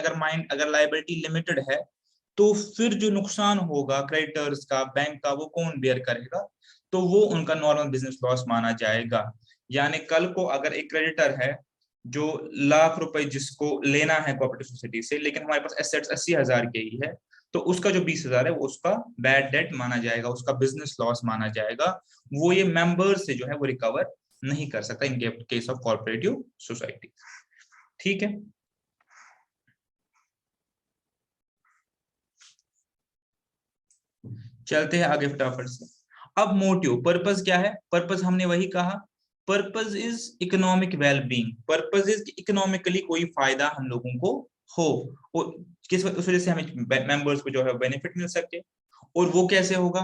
अगर लायबिलिटी लिमिटेड है तो फिर जो नुकसान होगा क्रेडिटर्स का, बैंक का, वो कौन बेयर करेगा? तो वो उनका नॉर्मल बिजनेस लॉस माना जाएगा। यानी कल को अगर एक क्रेडिटर है जो लाख रुपए जिसको लेना है कोऑपरेटिव सोसाइटी से, लेकिन हमारे पास एसेट्स 80,000 के ही है, तो उसका जो 20,000 है वो उसका बैड डेट माना जाएगा, उसका बिजनेस लॉस माना जाएगा। वो ये मेंबर से जो है वो रिकवर नहीं कर सकता in case of cooperative society. ठीक है, चलते हैं आगे फटाफट से। अब मोटिव, पर्पस क्या है? पर्पस हमने वही कहा, purpose is economic wellbeing. Purpose is economically कोई फायदा हम लोगों को हो, और किस उस वजह से हमें मेंबर्स को जो है बेनिफिट मिल सके। और वो कैसे होगा?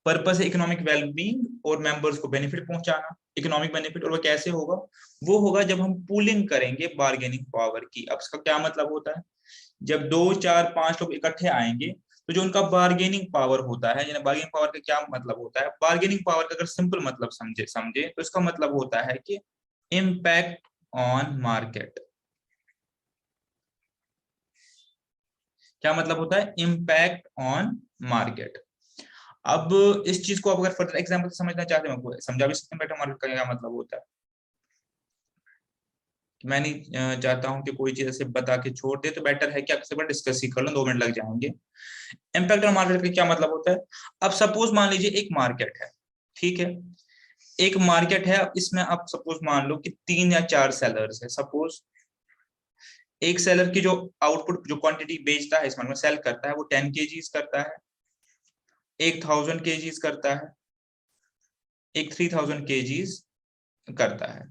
पर्पस है इकोनॉमिक वेलबींग और मेंबर्स को बेनिफिट पहुंचाना, इकोनॉमिक बेनिफिट। और वो कैसे होगा? वो होगा जब हम पूलिंग करेंगे बार्गेनिंग पावर की। अब इसका क्या मतलब होता है? जब 2, 4, 5 लोग इकट्ठे आएंगे तो जो उनका बार्गेनिंग पावर होता है, यानी बार्गेनिंग पावर का क्या मतलब होता है? बार्गेनिंग पावर का अगर सिंपल मतलब समझे समझे तो इसका मतलब होता है कि इम्पैक्ट ऑन मार्केट। क्या मतलब होता है? Impact on market. अब इस चीज को आप अगर फर्दर एग्जांपल से समझना चाहते हैं, मैं समझा भी सकते हैं इम्पैक्ट ऑन मार्केट का क्या मतलब होता है। मैं नहीं चाहता हूं कि कोई चीज ऐसे बता के छोड़ दे, तो बेटर है कि आपसे बार डिस्कस ही कर लो, 2 मिनट लग जाएंगे। इम्पैक्ट ऑन मार्केट का क्या मतलब होता है? अब सपोज मान लीजिए एक मार्केट है, ठीक है, एक मार्केट है। अब इसमें आप सपोज मान लो कि 3 या 4 सेलर्स है। सपोज एक सेलर की जो आउटपुट, जो क्वांटिटी बेचता है इस मार्केट में, सेल करता है, वो 10 kgs करता है, एक 1000 kgs करता है, एक 3000 kgs करता है।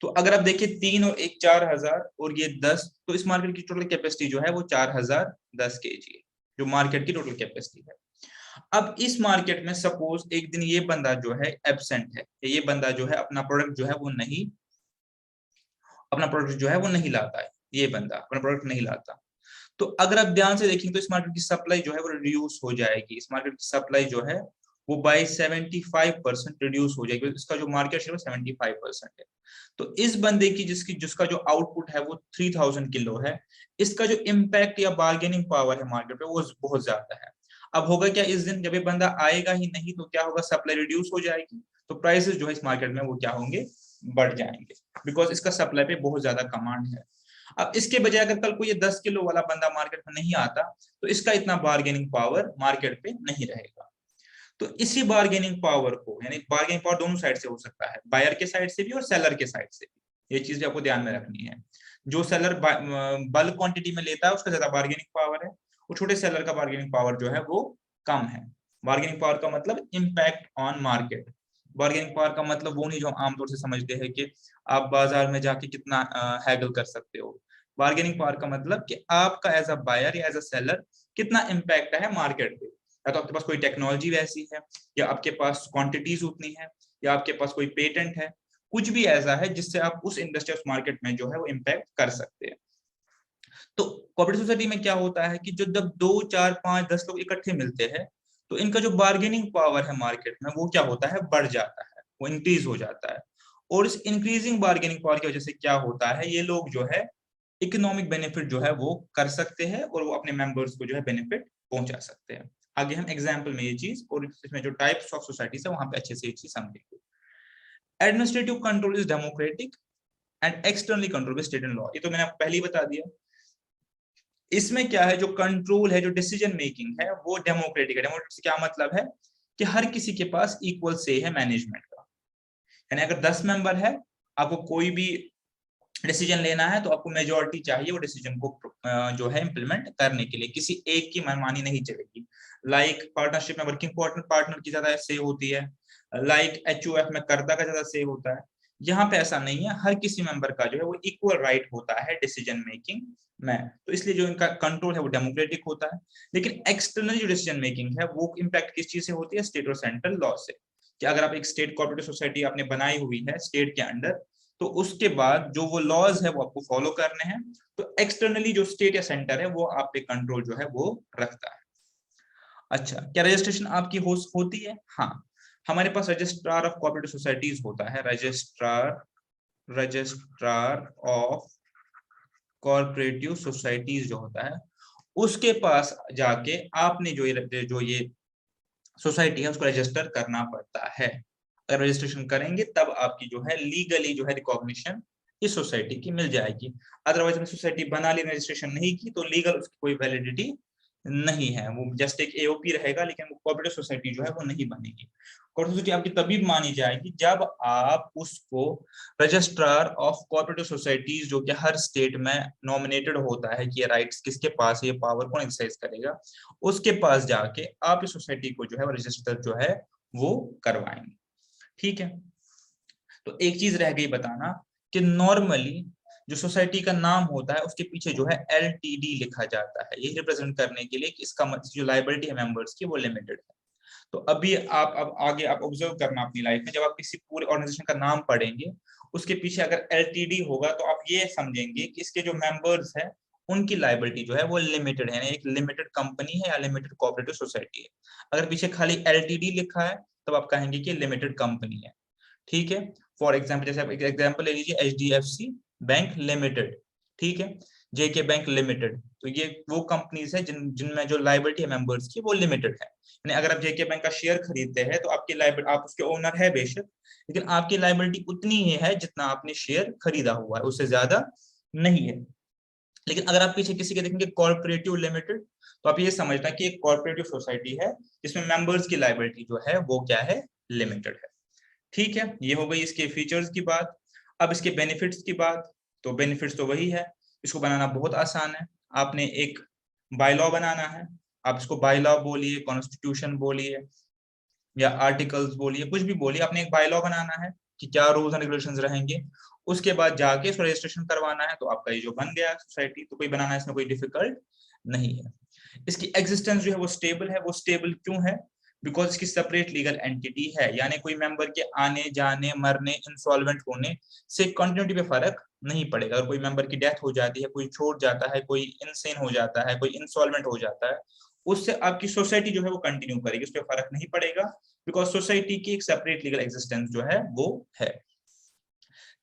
तो अगर आप देखिए 3 और 1 4000 और ये 10, तो इस मार्केट की टोटल कैपेसिटी जो है वो 4010 kg है, जो मार्केट की टोटल कैपेसिटी है। अब इस मार्केट में सपोज एक दिन ये बंदा जो है एब्सेंट है, ये बंदा जो है अपना प्रोडक्ट जो है वो नहीं, अपना प्रोडक्ट जो है वो नहीं लाता है, ये बंदा अपना प्रोडक्ट नहीं लाता। तो अगर आप ध्यान से देखेंगे तो इस मार्केट की सप्लाई जो है वो रिड्यूस हो जाएगी। इस मार्केट की सप्लाई जो है वो बाय 75% रिड्यूस हो जाएगी। इसका जो मार्केट शेयर 75% है। तो इस बंदे की जिसका जो आउटपुट है वो 3000 किलो है, इसका जो इम्पैक्ट या बार्गेनिंग पावर है मार्केट पे वो बहुत ज्यादा है। अब होगा क्या, इस दिन जब ये बंदा आएगा ही नहीं तो क्या होगा? सप्लाई रिड्यूस हो जाएगी, तो प्राइसेस जो है इस मार्केट में वो क्या होंगे? बढ़ जाएंगे, बिकॉज इसका सप्लाई पे बहुत ज्यादा कमांड है। अब इसके बजाय अगर कल को ये 10 किलो वाला बंदा मार्केट में नहीं आता, तो इसका इतना बार्गेनिंग पावर मार्केट पे नहीं रहेगा। तो इसी बार्गेनिंग पावर को, यानी बार्गेनिंग पावर दोनों साइड से हो सकता है, बायर के साइड से भी और सेलर के साइड से भी। ये चीज भी आपको ध्यान में रखनी है। जो सेलर बल्क क्वांटिटी में लेता है उसका ज्यादा बार्गेनिंग पावर है, और छोटे सेलर का बार्गेनिंग पावर जो है वो कम है। बार्गेनिंग पावर का मतलब impact on market. Bargaining power का मतलब वो नहीं जो आमतौर से समझते हैं कि आप बाजार में जाके कितना हैगल कर सकते हो। बार्गेनिंग पावर का मतलब कि आपका एज अ बायर या एज अ सेलर कितना इम्पैक्ट है मार्केट पे। या तो आपके पास कोई टेक्नोलॉजी वैसी है, या आपके पास क्वांटिटीज उतनी है, या आपके पास कोई पेटेंट है, कुछ भी ऐसा है जिससे आप उस इंडस्ट्री, उस मार्केट में जो है वो इम्पैक्ट कर सकते हैं। तो कोऑपरेटिव सोसाइटी में क्या होता है कि जो जब 2, 4, 5, 10 लोग इकट्ठे मिलते हैं, तो इनका जो बार्गेनिंग पावर है मार्केट में वो क्या होता है? बढ़ जाता है, वो इंक्रीज हो जाता है। और इस इंक्रीजिंग बार्गेनिंग पावर की वजह से क्या होता है, ये लोग जो है इकोनॉमिक बेनिफिट जो है वो कर सकते हैं, और वो अपने मेंबर्स को जो है बेनिफिट पहुंचा सकते हैं। आगे हम एग्जाम्पल में ये चीज और इसमें जो टाइप्स ऑफ सोसाइटीज है वहां पे अच्छे से ये चीज समझेंगे। Administrative control is democratic and externally control by state and law. ये तो मैंने पहले ही बता दिया। इसमें क्या है, जो कंट्रोल है, जो डिसीजन मेकिंग है, वो डेमोक्रेटिक है। डेमोक्रेटिक से क्या मतलब है कि हर किसी के पास इक्वल से है मैनेजमेंट का। यानी अगर 10 मेंबर है, आपको कोई भी डिसीजन लेना है तो आपको मेजोरिटी चाहिए वो डिसीजन को जो है इंप्लीमेंट करने के लिए। किसी एक की मनमानी नहीं चलेगी। लाइक पार्टनरशिप में वर्किंग पार्टनर की ज्यादा से होती है, लाइक एचयूएफ में कर्ता का ज्यादा से होता है। यहाँ पे ऐसा नहीं है, हर किसी मेंबर का जो है वो इक्वल राइट होता है डिसीजन मेकिंग में। तो इसलिए जो इनका कंट्रोल है वो डेमोक्रेटिक होता है। लेकिन एक्सटर्नल जो डिसीजन मेकिंग है वो इम्पैक्ट किस चीज से होती है? स्टेट और सेंट्रल लॉ से। कि अगर आप एक स्टेट कोऑपरेटिव सोसाइटी आपने बनाई हुई है स्टेट के अंडर, तो उसके बाद जो वो लॉज है वो आपको फॉलो करने हैं। तो एक्सटर्नली जो स्टेट या सेंटर है वो आप पे कंट्रोल जो है वो रखता है। अच्छा, क्या रजिस्ट्रेशन आपकी होती है? हाँ, हमारे पास रजिस्ट्रार ऑफ कोऑपरेटिव सोसाइटीज होता है। रजिस्ट्रार ऑफ कोऑपरेटिव सोसाइटीज जो होता है, उसके पास जाके आपने जो ये सोसाइटी है उसको रजिस्टर करना पड़ता है। अगर रजिस्ट्रेशन करेंगे तब आपकी जो है लीगली जो है रिकॉग्निशन इस सोसाइटी की मिल जाएगी। अदरवाइज हमने सोसाइटी बना ली, रजिस्ट्रेशन नहीं की, तो लीगल उसकी कोई वैलिडिटी नहीं है, वो जस्ट एक एओपी रहेगा, लेकिन वो कोऑपरेटिव सोसाइटी जो है वो नहीं बनेगी। कोऑपरेटिव सोसाइटी आपकी तभी मानी जाएगी जब आप उसको रजिस्ट्रार ऑफ कोऑपरेटिव सोसाइटीज, जो कि हर स्टेट में नॉमिनेटेड होता है कि ये राइट्स किसके पास है, ये पावर कौन एक्सरसाइज करेगा, उसके पास जाके आप इस सोसाइटी को जो है रजिस्टर जो है वो करवाएंगे। ठीक है, तो एक चीज रह गई बताना कि नॉर्मली जो सोसाइटी का नाम होता है उसके पीछे जो है एलटीडी लिखा जाता है, ये रिप्रेजेंट करने के लिए कि इसका जो लायबिलिटी है मेंबर्स की वो लिमिटेड है। तो अभी आप अब आगे आप ऑब्जर्व करना अपनी लाइफ में, जब आप किसी पूरे ऑर्गेनाइजेशन का नाम पढ़ेंगे उसके पीछे अगर एलटीडी होगा तो आप ये समझेंगे कि इसके जो मेंबर्स है उनकी लायबिलिटी जो है वो लिमिटेड है, एक लिमिटेड कंपनी है या लिमिटेड कोऑपरेटिव सोसाइटी है। अगर पीछे खाली एलटीडी लिखा है तब आप कहेंगे कि लिमिटेड कंपनी है। ठीक है, फॉर एग्जाम्पल जैसे आप एक एग्जाम्पल ले लीजिए एचडीएफसी बैंक लिमिटेड, ठीक है, जेके बैंक लिमिटेड, तो ये वो कंपनीज है जिनमें जो लायबिलिटी है मेंबर्स की वो लिमिटेड है। यानी अगर आप जेके बैंक का शेयर खरीदते हैं तो आपकी लायबिलिटी, आप उसके ओनर है बेशक, लेकिन आपकी लायबिलिटी उतनी ही है जितना आपने शेयर खरीदा हुआ है, उससे ज्यादा नहीं है। लेकिन अगर आप पीछे किसी के देखेंगे कॉर्पोरेटिव लिमिटेड, तो आप ये समझना कि एक कॉर्पोरेटिव सोसाइटी है जिसमें मेंबर्स की लायबिलिटी जो है वो क्या है, लिमिटेड है। ठीक है, ये हो गई इसके फीचर्स की बात। अब इसके बेनिफिट्स की बात, तो बेनिफिट्स तो वही है, इसको बनाना बहुत आसान है। आपने एक बाय लॉ बनाना है, आप इसको बाय लॉ बोलिए, कॉन्स्टिट्यूशन बोलिए या आर्टिकल्स बोलिए, कुछ भी बोलिए, आपने एक बाय लॉ बनाना है कि क्या रूल्स एंड रेगुलेशंस रहेंगे। उसके बाद जाके इसको रजिस्ट्रेशन करवाना है, तो आपका ये जो बन गया सोसाइटी, तो कोई बनाना इसमें कोई डिफिकल्ट नहीं है। इसकी एग्जिस्टेंस जो है वो स्टेबल है। वो स्टेबल क्यों है? बिकॉज इसकी सेपरेट लीगल एंटिटी है, यानी कोई मेंबर के आने जाने, मरने, इंसॉल्वेंट होने से कंटिन्यूटी पे फर्क नहीं पड़ेगा। अगर कोई मेंबर की डेथ हो जाती है, कोई छोड़ जाता है, कोई इनसेन हो जाता है, कोई इंसॉल्वेंट हो जाता है, उससे आपकी सोसाइटी जो है वो कंटिन्यू करेगी, उस पर फर्क नहीं पड़ेगा, बिकॉज सोसाइटी की एक सेपरेट लीगल एग्जिस्टेंस जो है वो है।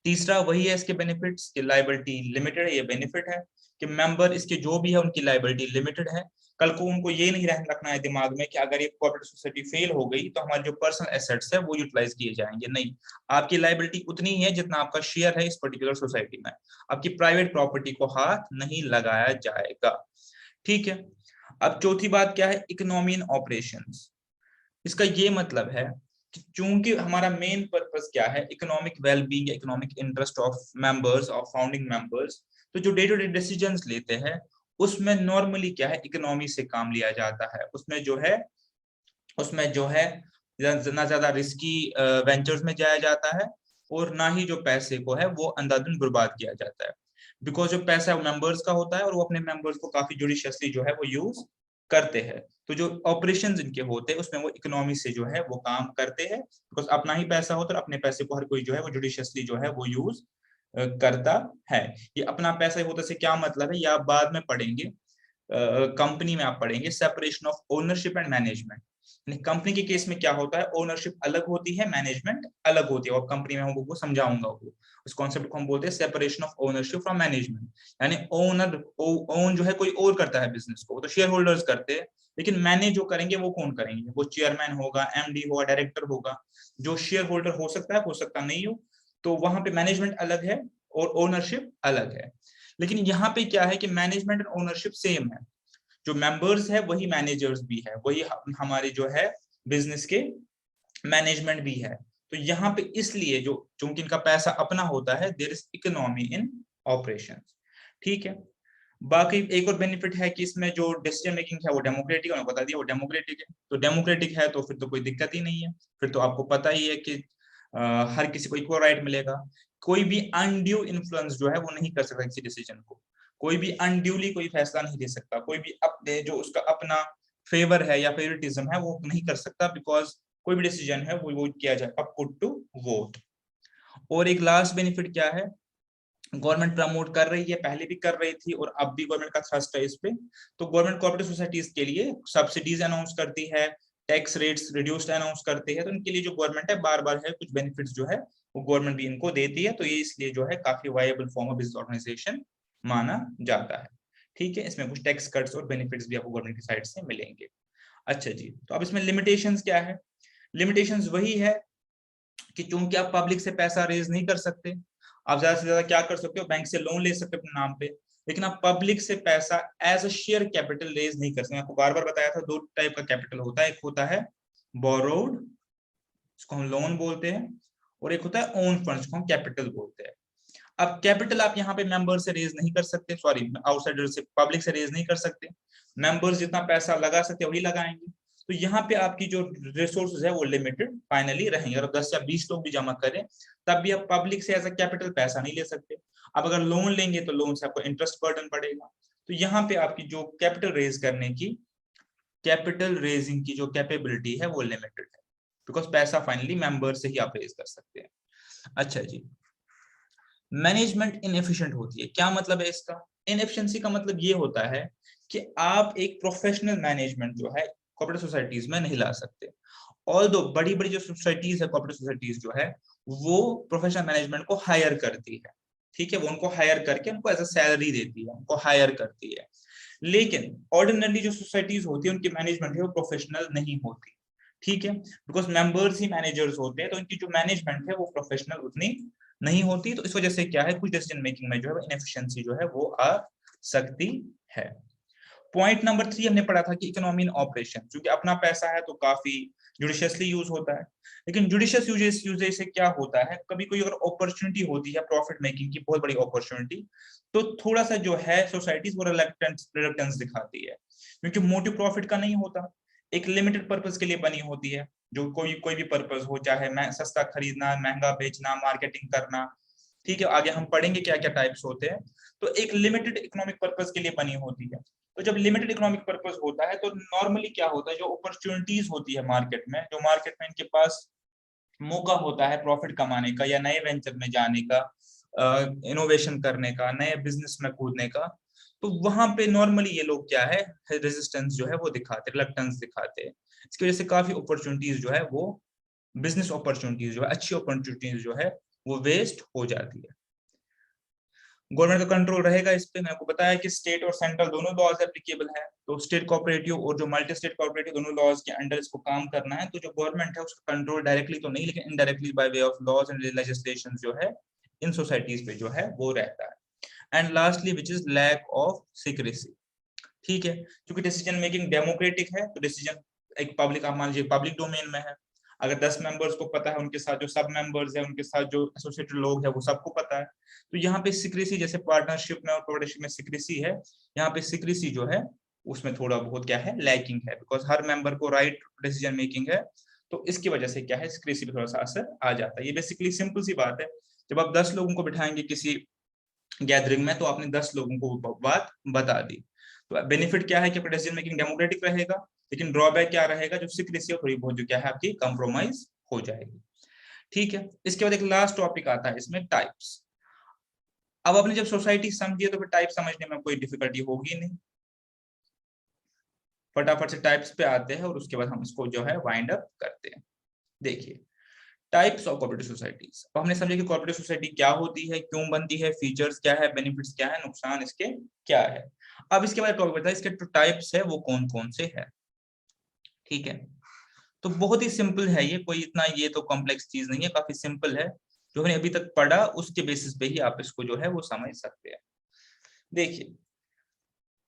तीसरा वही है इसके बेनिफिट्स कि लायबिलिटी लिमिटेड है, ये बेनिफिट है कि मेंबर इसके जो भी है उनकी लायबिलिटी लिमिटेड है। कल को उनको ये नहीं रखना है दिमाग में कि अगर ये कोऑपरेटिव सोसाइटी फेल हो गई तो हमारे जो पर्सनल एसेट्स है वो यूटिलाइज किए जाएंगे, नहीं, आपकी लायबिलिटी उतनी ही है जितना आपका शेयर है इस पर्टिकुलर सोसाइटी में, आपकी प्राइवेट प्रॉपर्टी को हाथ नहीं लगाया जाएगा। ठीक है, अब चौथी बात क्या है, इकोनॉमी इन ऑपरेशंस। इसका ये मतलब है कि चूंकि हमारा मेन पर्पस क्या है, इकोनॉमिक वेलबींग या economic interest of members, of founding members, तो जो डे टू डे डिसीजंस लेते हैं उसमें नॉर्मली क्या है, इकोनॉमी से काम लिया जाता है। उसमें जो है ना ज्यादा रिस्की वेंचर्स में जाया जाता है और ना ही जो पैसे को है वो अंधाधुंध बर्बाद किया जाता है। बिकॉज जो पैसा मेंबर्स का होता है और वो अपने मेंबर्स को काफी जुडिशियसली जो है वो यूज करते हैं, तो जो ऑपरेशंस इनके होते हैं उसमें वो इकोनॉमी से जो है वो काम करते हैं, बिकॉज अपना ही पैसा होता है, अपने पैसे को हर कोई जो है वो जुडिशियसली जो है वो यूज करता है। ये अपना पैसा होता से क्या मतलब है, ये आप बाद में पढ़ेंगे, कंपनी में आप पढ़ेंगे separation of ownership and management. Company के केस में क्या होता है, ओनरशिप अलग होती है, मैनेजमेंट अलग होती है, और कंपनी में वो समझाऊंगा वो उस कॉन्सेप्ट को हम बोलते हैं separation of ownership from management. यानी ओन जो है कोई और करता है बिजनेस को, तो शेयर होल्डर्स करते हैं, लेकिन मैनेज जो करेंगे वो कौन करेंगे, वो चेयरमैन होगा, एमडी होगा, डायरेक्टर होगा। जो शेयर होल्डर हो सकता नहीं हो, तो वहां पे मैनेजमेंट अलग है और ओनरशिप अलग है। लेकिन यहाँ पे क्या है कि मैनेजमेंट एंड ओनरशिप सेम है, जो मेंबर्स है वही मैनेजर्स भी है, वही हमारे जो है बिजनेस के मैनेजमेंट भी है। तो यहाँ पे इसलिए जो चूंकि इनका पैसा अपना होता है, there is economy in operation. ठीक है, बाकी एक और बेनिफिट है कि इसमें जो डिसीजन मेकिंग है वो डेमोक्रेटिक है, बता दिया वो डेमोक्रेटिक है, तो डेमोक्रेटिक है तो फिर तो कोई दिक्कत ही नहीं है, फिर तो आपको पता ही है कि हर किसी को इक्वल राइट मिलेगा। कोई भी अनड्यू इन्फ्लुएंस जो है वो नहीं कर सकता किसी डिसीजन को, कोई भी अनड्यूली कोई फैसला नहीं दे सकता, कोई भी अपने जो उसका अपना फेवर है या फेवरेटिज्म है वो नहीं कर सकता, बिकॉज कोई भी डिसीजन है वो वोट किया जाए, अब पुट टू वोट। और एक लास्ट बेनिफिट क्या है, गवर्नमेंट प्रमोट कर रही है, पहले भी कर रही थी और अब भी गवर्नमेंट का थ्रस्ट है इस पे, तो गवर्नमेंट कोऑपरेटिव सोसाइटीज के लिए सब्सिडीज अनाउंस करती है, टैक्स रेट्स रिड्यूस्ड अनाउंस करती है, तो इनके लिए जो गवर्नमेंट है बार बार है कुछ बेनिफिट्स जो है वो गवर्नमेंट भी इनको देती है, तो ये इसलिए जो है काफी viable form of business organisation माना जाता है। ठीक है, इसमें कुछ टैक्स कट्स और बेनिफिट्स भी आपको गवर्नमेंट की साइड से मिलेंगे। अच्छा जी, तो अब इसमें लिमिटेशंस क्या है? लिमिटेशंस वही है कि चूंकि आप पब्लिक से पैसा रेज नहीं कर सकते, आप ज्यादा से ज्यादा क्या कर सकते हो, बैंक से लोन ले सकते हो अपने नाम पे, लेकिन आप पब्लिक से पैसा as a share capital raise नहीं कर सकते। आपको बार बार बताया था, दो टाइप का कैपिटल होता है, एक होता है बोरोड, इसको हम लोन बोलते हैं, और एक होता है ओन फंड, जिसको हम कैपिटल बोलते हैं। अब कैपिटल आप यहाँ पे मेंबर से रेज नहीं कर सकते, सॉरी आउटसाइडर से, पब्लिक से रेज नहीं कर सकते, मेंबर्स जितना पैसा लगा सकते वही लगाएंगे। तो यहाँ पे आपकी जो रिसोर्सेज है वो लिमिटेड फाइनली रहेंगे। अगर 10 या 20 लोग भी जमा करें तब भी आप पब्लिक से एज अ कैपिटल पैसा नहीं ले सकते। अब अगर लोन लेंगे तो लोन से आपको इंटरेस्ट बर्डन पड़ेगा। तो यहाँ पे आपकी जो कैपिटल रेज करने की, कैपिटल रेजिंग की जो कैपेबिलिटी है वो लिमिटेड है, बिकॉज पैसा फाइनली मेंबर से ही आप रेज कर सकते हैं। अच्छा जी, मैनेजमेंट इनएफिशिएंट होती है, क्या मतलब है इसका? इनएफिशिएंसी का मतलब ये होता है कि आप एक प्रोफेशनल मैनेजमेंट जो है कोऑपरेटिव सोसाइटीज में नहीं ला सकते। ऑल्दो बड़ी बड़ी जो सोसाइटीज है, कोऑपरेटिव सोसाइटीज जो है, वो प्रोफेशनल मैनेजमेंट को हायर करती है, ठीक है, वो उनको हायर करके उनको एज अ सैलरी देती है, उनको हायर करती है। लेकिन ऑर्डिनरी जो सोसाइटीज होती है उनकी मैनेजमेंट है वो प्रोफेशनल नहीं होती, ठीक है, बिकॉज मेंबर्स ही मैनेजर्स होते हैं, तो इनकी जो मैनेजमेंट है वो प्रोफेशनल उतनी नहीं होती। तो इस वजह से क्या है, कुछ डिसीजन मेकिंग में जो है इनएफिशिएंसी जो है वो आ सकती है। पॉइंट नंबर 3 हमने पढ़ा था कि इकोनॉमी इन ऑपरेशन, क्योंकि अपना पैसा है तो काफी जुडिशियसली यूज होता है, लेकिन जुडिशियस यूजेज से क्या होता है, कभी कोई अगर अपॉर्चुनिटी होती है प्रॉफिट मेकिंग की, बहुत बड़ी अपॉर्चुनिटी, तो थोड़ा सा जो है सोसाइटीज वो रिलक्टेंस दिखाती है, क्योंकि मोटिव प्रॉफिट का नहीं होता, एक लिमिटेड पर्पज के लिए बनी होती है, जो कोई भी पर्पज हो, चाहे सस्ता खरीदना, महंगा बेचना, मार्केटिंग करना, ठीक है, आगे हम पढ़ेंगे क्या क्या टाइप्स होते हैं। तो एक लिमिटेड इकोनॉमिक पर्पज के लिए बनी होती है। तो जब लिमिटेड इकोनॉमिक पर्पज होता है तो नॉर्मली क्या होता है, जो अपॉर्चुनिटीज होती है मार्केट में, जो मार्केट में इनके पास मौका होता है प्रॉफिट कमाने का या नए वेंचर में जाने का, इनोवेशन करने का, नए बिजनेस में कूदने का, तो वहां पे नॉर्मली ये लोग क्या है, रेजिस्टेंस जो है वो दिखाते, रिलक्टेंस दिखाते हैं। इसकी वजह से काफी अपॉर्चुनिटीज जो है वो, बिजनेस अपॉर्चुनिटीज जो है, अच्छी अपॉर्चुनिटीज जो है वो वेस्ट हो जाती है। गवर्नमेंट का कंट्रोल रहेगा इस पे। मैं आपको बताया कि स्टेट और सेंट्रल दोनों लॉज एप्लीकेबल है, तो स्टेट कोऑपरेटिव और जो मल्टी स्टेट कोऑपरेटिव दोनों लॉज के अंडर इसको काम करना है। तो जो गवर्नमेंट है उसका कंट्रोल डायरेक्टली तो नहीं, लेकिन indirectly by way of laws and legislation जो है इन सोसाइटीज पे जो है वो रहता है। And lastly which is lack of secrecy, ठीक है, क्योंकि डिसीजन मेकिंग डेमोक्रेटिक है, तो डिसीजन एक पब्लिक, आप मान लीजिए पब्लिक डोमेन में है, अगर 10 मेंबर्स को पता है, उनके साथ जो सब मेंबर्स है, उनके साथ जो एसोसिएटेड लोग है वो सबको पता है, तो यहाँ पे सीक्रेसी, जैसे पार्टनरशिप में और पार्टनरशिप में सीक्रेसी है, यहाँ पे सीक्रेसी जो है उसमें थोड़ा बहुत क्या है, लैकिंग है, बिकॉज हर मेंबर को राइट डिसीजन मेकिंग है, तो इसकी वजह से क्या है, सीक्रेसी पे थोड़ा सा असर आ जाता है। ये बेसिकली सिंपल सी बात है, जब आप 10 लोगों को बिठाएंगे किसी गैदरिंग में तो आपने 10 लोगों को बात बता दी। तो बेनिफिट क्या है कि आपका डिसीजन मेकिंग डेमोक्रेटिक रहेगा, लेकिन ड्रॉबैक क्या रहेगा, जो सीक्रेसी थोड़ी बहुत जो क्या है आपकी कंप्रोमाइज हो जाएगी, ठीक है। इसके बाद एक लास्ट टॉपिक आता है इसमें, टाइप्स। अब आपने जब सोसाइटी समझी है तो फिर टाइप समझने में कोई डिफिकल्टी होगी नहीं, फटाफट से टाइप्स पे आते हैं और उसके बाद हम इसको जो है वाइंड अप करते हैं। देखिए, टाइप्स ऑफ कोऑपरेटिव सोसाइटीज। अब हमने समझा कि कोऑपरेटिव सोसाइटी क्या होती है, क्यों बनती है, फीचर्स क्या है, बेनिफिट्स क्या है, नुकसान इसके क्या है। अब इसके बाद टॉपिक बताया इसके जो टाइप्स है वो कौन कौन से है, ठीक है। तो बहुत ही सिंपल है ये, कोई इतना ये तो कॉम्प्लेक्स चीज नहीं है, काफी सिंपल है, जो हमने अभी तक पढ़ा उसके बेसिस पे ही आप इसको जो है वो समझ सकते हैं। देखिए,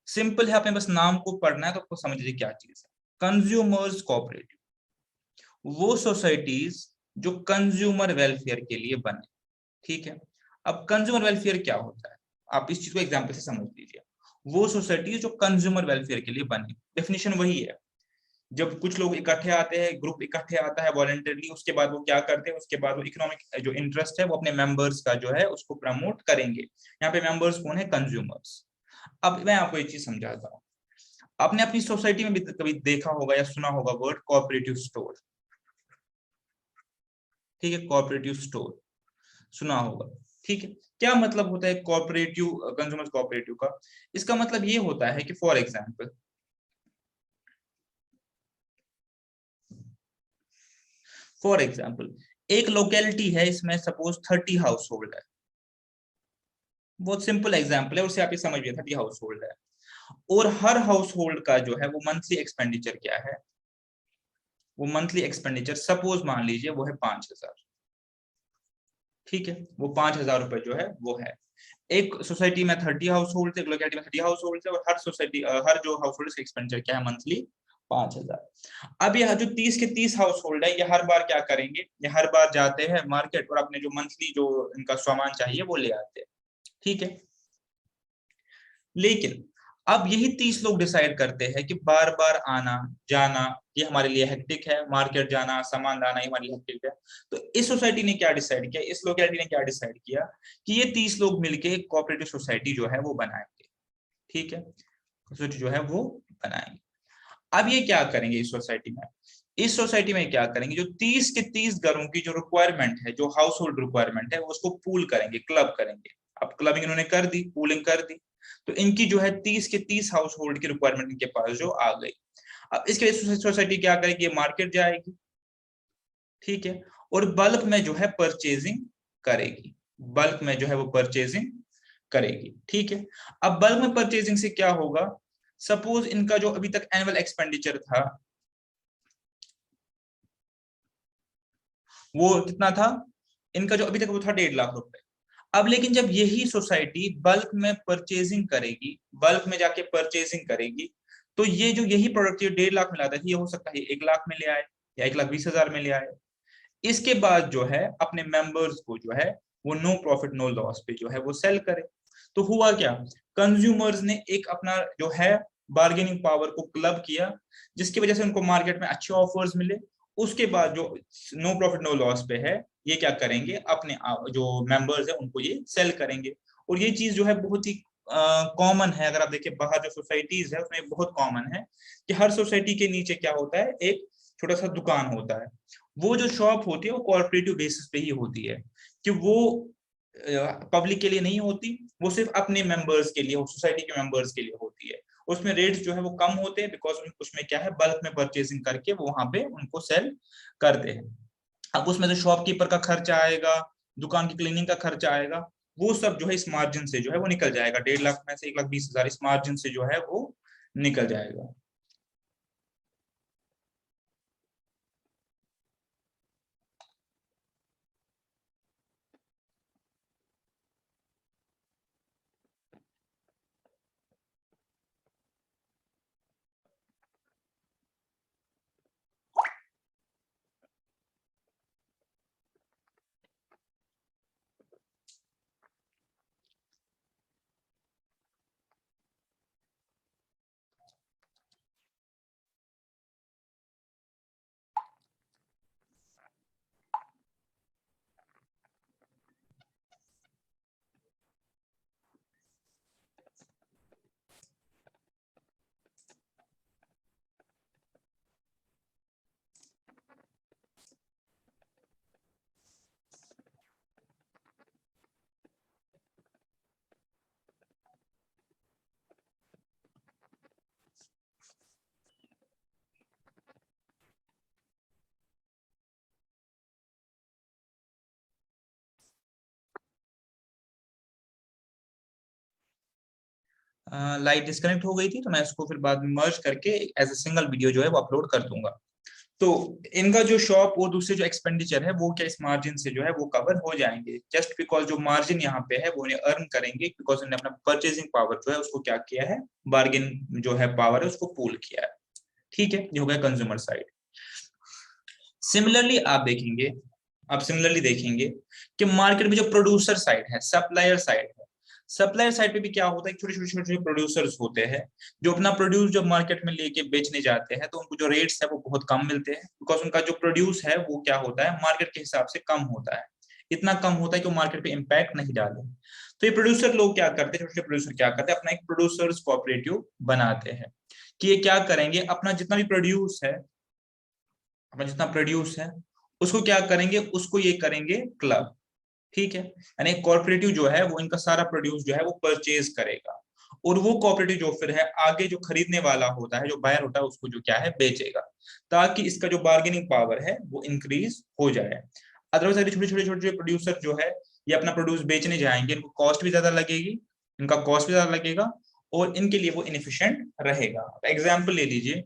सिंपल है, आपने बस नाम को पढ़ना है तो आपको समझ लीजिए क्या चीज है। कंज्यूमर्स कोऑपरेटिव, वो सोसाइटीज जो कंज्यूमर वेलफेयर के लिए बने, ठीक है। अब कंज्यूमर वेलफेयर क्या होता है, आप इस चीज को एग्जांपल से समझ लीजिए। वो सोसाइटी जो कंज्यूमर वेलफेयर के लिए बनी, डेफिनेशन वही है, जब कुछ लोग इकट्ठे आते हैं, ग्रुप इकट्ठे आता है वॉलंटरली, उसके बाद वो क्या करते हैं, उसके बाद वो इकोनॉमिक जो इंटरेस्ट है वो अपने मेंबर्स का जो है उसको प्रमोट करेंगे। यहाँ पे मेंबर्स कौन है, कंज्यूमर्स। अब मैं आपको एक चीज समझाता हूँ, आपने अपनी सोसाइटी में भी कभी देखा होगा या सुना होगा वर्ड कोऑपरेटिव स्टोर, ठीक है, कोऑपरेटिव स्टोर सुना होगा, ठीक है। क्या मतलब होता है कोऑपरेटिव, कंज्यूमर कोऑपरेटिव का? इसका मतलब ये होता है कि फॉर एग्जाम्पल एक लोकेलिटी है, इसमें सपोज 30 हाउस होल्ड है, बहुत सिंपल एग्जाम्पल है, उससे आप ये समझिए 30 हाउस होल्ड है। और हर हाउस होल्ड का जो है वो मंथली एक्सपेंडिचर क्या है, वो मंथली एक्सपेंडिचर सपोज मान लीजिए वो है 5,000। ठीक है, वो 5,000 रुपए जो है वो है। एक सोसाइटी में 30 हाउस होल्ड, एक लोकेलिटी में 30 हाउस होल्ड है, और हर सोसाइटी हर जो हाउस होल्ड का एक्सपेंडिचर क्या है मंथली 5,000। अब यह जो 30 के 30 हाउस होल्ड है, ये हर बार क्या करेंगे, ये हर बार जाते हैं मार्केट और अपने जो मंथली जो इनका सामान चाहिए वो ले आते हैं। ठीक है, लेकिन अब यही 30 लोग डिसाइड करते हैं कि बार बार आना जाना ये हमारे लिए हेक्टिक है, मार्केट जाना सामान लाना ये हमारे लिए हेक्टिक है। तो इस सोसाइटी ने क्या डिसाइड किया, इस लोकेलिटी ने क्या डिसाइड किया कि ये 30 लोग मिलके एक कोऑपरेटिव सोसाइटी जो है वो बनाएंगे। ठीक है, सोसाइटी जो है वो बनाएंगे। अब ये क्या करेंगे इस सोसाइटी में, इस सोसाइटी में क्या करेंगे, जो 30 के 30 घरों की जो रिक्वायरमेंट है, जो हाउस होल्ड रिक्वायरमेंट है, उसको पूल करेंगे, क्लब करेंगे। अब क्लबिंग इन्होंने कर दी, पूलिंग कर दी, तो इनकी जो है 30 के 30 हाउस होल्ड की रिक्वायरमेंट इनके पास जो आ गई। अब इसके लिए सोसाइटी क्या करेगी, मार्केट जाएगी। ठीक है, और बल्क में जो है परचेजिंग करेगी, बल्क में जो है वो परचेजिंग करेगी। ठीक है, अब बल्क में परचेजिंग से क्या होगा, सपोज इनका जो अभी तक एनुअल एक्सपेंडिचर था वो कितना था, इनका जो अभी तक वो था 1.5 लाख रुपए। अब लेकिन जब यही सोसाइटी बल्क में परचेजिंग करेगी, बल्क में जाके परचेजिंग करेगी, तो ये जो यही प्रोडक्ट ये 1.5 लाख में लाता है, ये हो सकता है 1 लाख में ले आए या 1,20,000 में ले आए। इसके बाद जो है अपने मेंबर्स को जो है वो नो प्रॉफिट नो लॉस पे जो है वो सेल करे। तो हुआ क्या, कंज्यूमर्स ने एक अपना जो है बार्गेनिंग पावर को क्लब किया, जिसकी वजह से उनको मार्केट में अच्छे ऑफर्स मिले। उसके बाद जो नो प्रॉफिट नो लॉस पे है, ये क्या करेंगे, अपने जो मेंबर्स है उनको ये सेल करेंगे। और ये चीज जो है बहुत ही कॉमन है, अगर आप देखिए बाहर जो सोसाइटीज है उसमें बहुत कॉमन है कि हर सोसाइटी के नीचे क्या होता है, एक छोटा सा दुकान होता है। वो जो शॉप होती है वो कोऑपरेटिव बेसिस पे ही होती है, कि वो पब्लिक के लिए नहीं होती, वो सिर्फ अपने मेंबर्स के लिए, सोसाइटी के मेंबर्स के लिए होती है। उसमें रेट्स जो है वो कम होते हैं, बिकॉज उसमें क्या है बल्क में परचेसिंग करके वो वहां पे उनको सेल करते हैं। अब उसमें जो शॉपकीपर का खर्चा आएगा, दुकान की क्लीनिंग का खर्चा आएगा, वो सब जो है इस मार्जिन से जो है वो निकल जाएगा। 1.5 लाख में से 1,20,000 इस मार्जिन से जो है वो निकल जाएगा। लाइट डिस्कनेक्ट हो गई थी, तो मैं इसको फिर बाद में मर्ज करके एज ए सिंगल वीडियो जो है वो अपलोड कर दूंगा। तो इनका जो शॉप और दूसरे जो एक्सपेंडिचर है वो क्या इस मार्जिन से जो है वो कवर हो जाएंगे, जस्ट बिकॉज जो मार्जिन यहाँ पे है वो उन्हें अर्न करेंगे, बिकॉज उन्होंने अपना परचेसिंग पावर जो है उसको क्या किया है, बार्गेन जो है पावर है उसको पूल किया है। ठीक है, ये हो गया कंज्यूमर साइड। सिमिलरली आप देखेंगे, आप सिमिलरली देखेंगे कि मार्केट में जो प्रोड्यूसर साइड है, सप्लायर साइड है, सप्लायर साइड पे भी क्या होता है, छोटे छोटे छोटे प्रोड्यूसर्स होते हैं जो अपना प्रोड्यूस जब मार्केट में लेके बेचने जाते हैं तो उनको जो रेट्स है वो बहुत कम मिलते हैं, बिकॉज उनका जो प्रोड्यूस है वो क्या होता है मार्केट के हिसाब से कम होता है, इतना कम होता है कि वो मार्केट पे इम्पैक्ट नहीं डाले। तो ये प्रोड्यूसर लोग क्या करते हैं, छोटे छोटे प्रोड्यूसर क्या करते हैं, अपना एक प्रोड्यूसर्स कोऑपरेटिव बनाते हैं कि ये क्या करेंगे, अपना जितना भी प्रोड्यूस है, अपना जितना प्रोड्यूस है उसको क्या करेंगे, उसको ये करेंगे क्लब। ठीक है, यानी कॉर्पोरेटिव जो है वो इनका सारा प्रोड्यूस जो है वो परचेज करेगा, और वो कोऑपरेटिव जो फिर है आगे जो खरीदने वाला होता है, जो बायर होता है, उसको जो क्या है बेचेगा, ताकि इसका जो बार्गेनिंग पावर है वो इंक्रीज हो जाए। अदरवाइज छोटे छोटे छोटे प्रोड्यूसर जो है ये अपना प्रोड्यूस बेचने जाएंगे, इनको कॉस्ट भी ज्यादा लगेगी, इनका कॉस्ट भी ज्यादा लगेगा, और इनके लिए वो इनएफिशिएंट रहेगा। एग्जाम्पल ले लीजिए,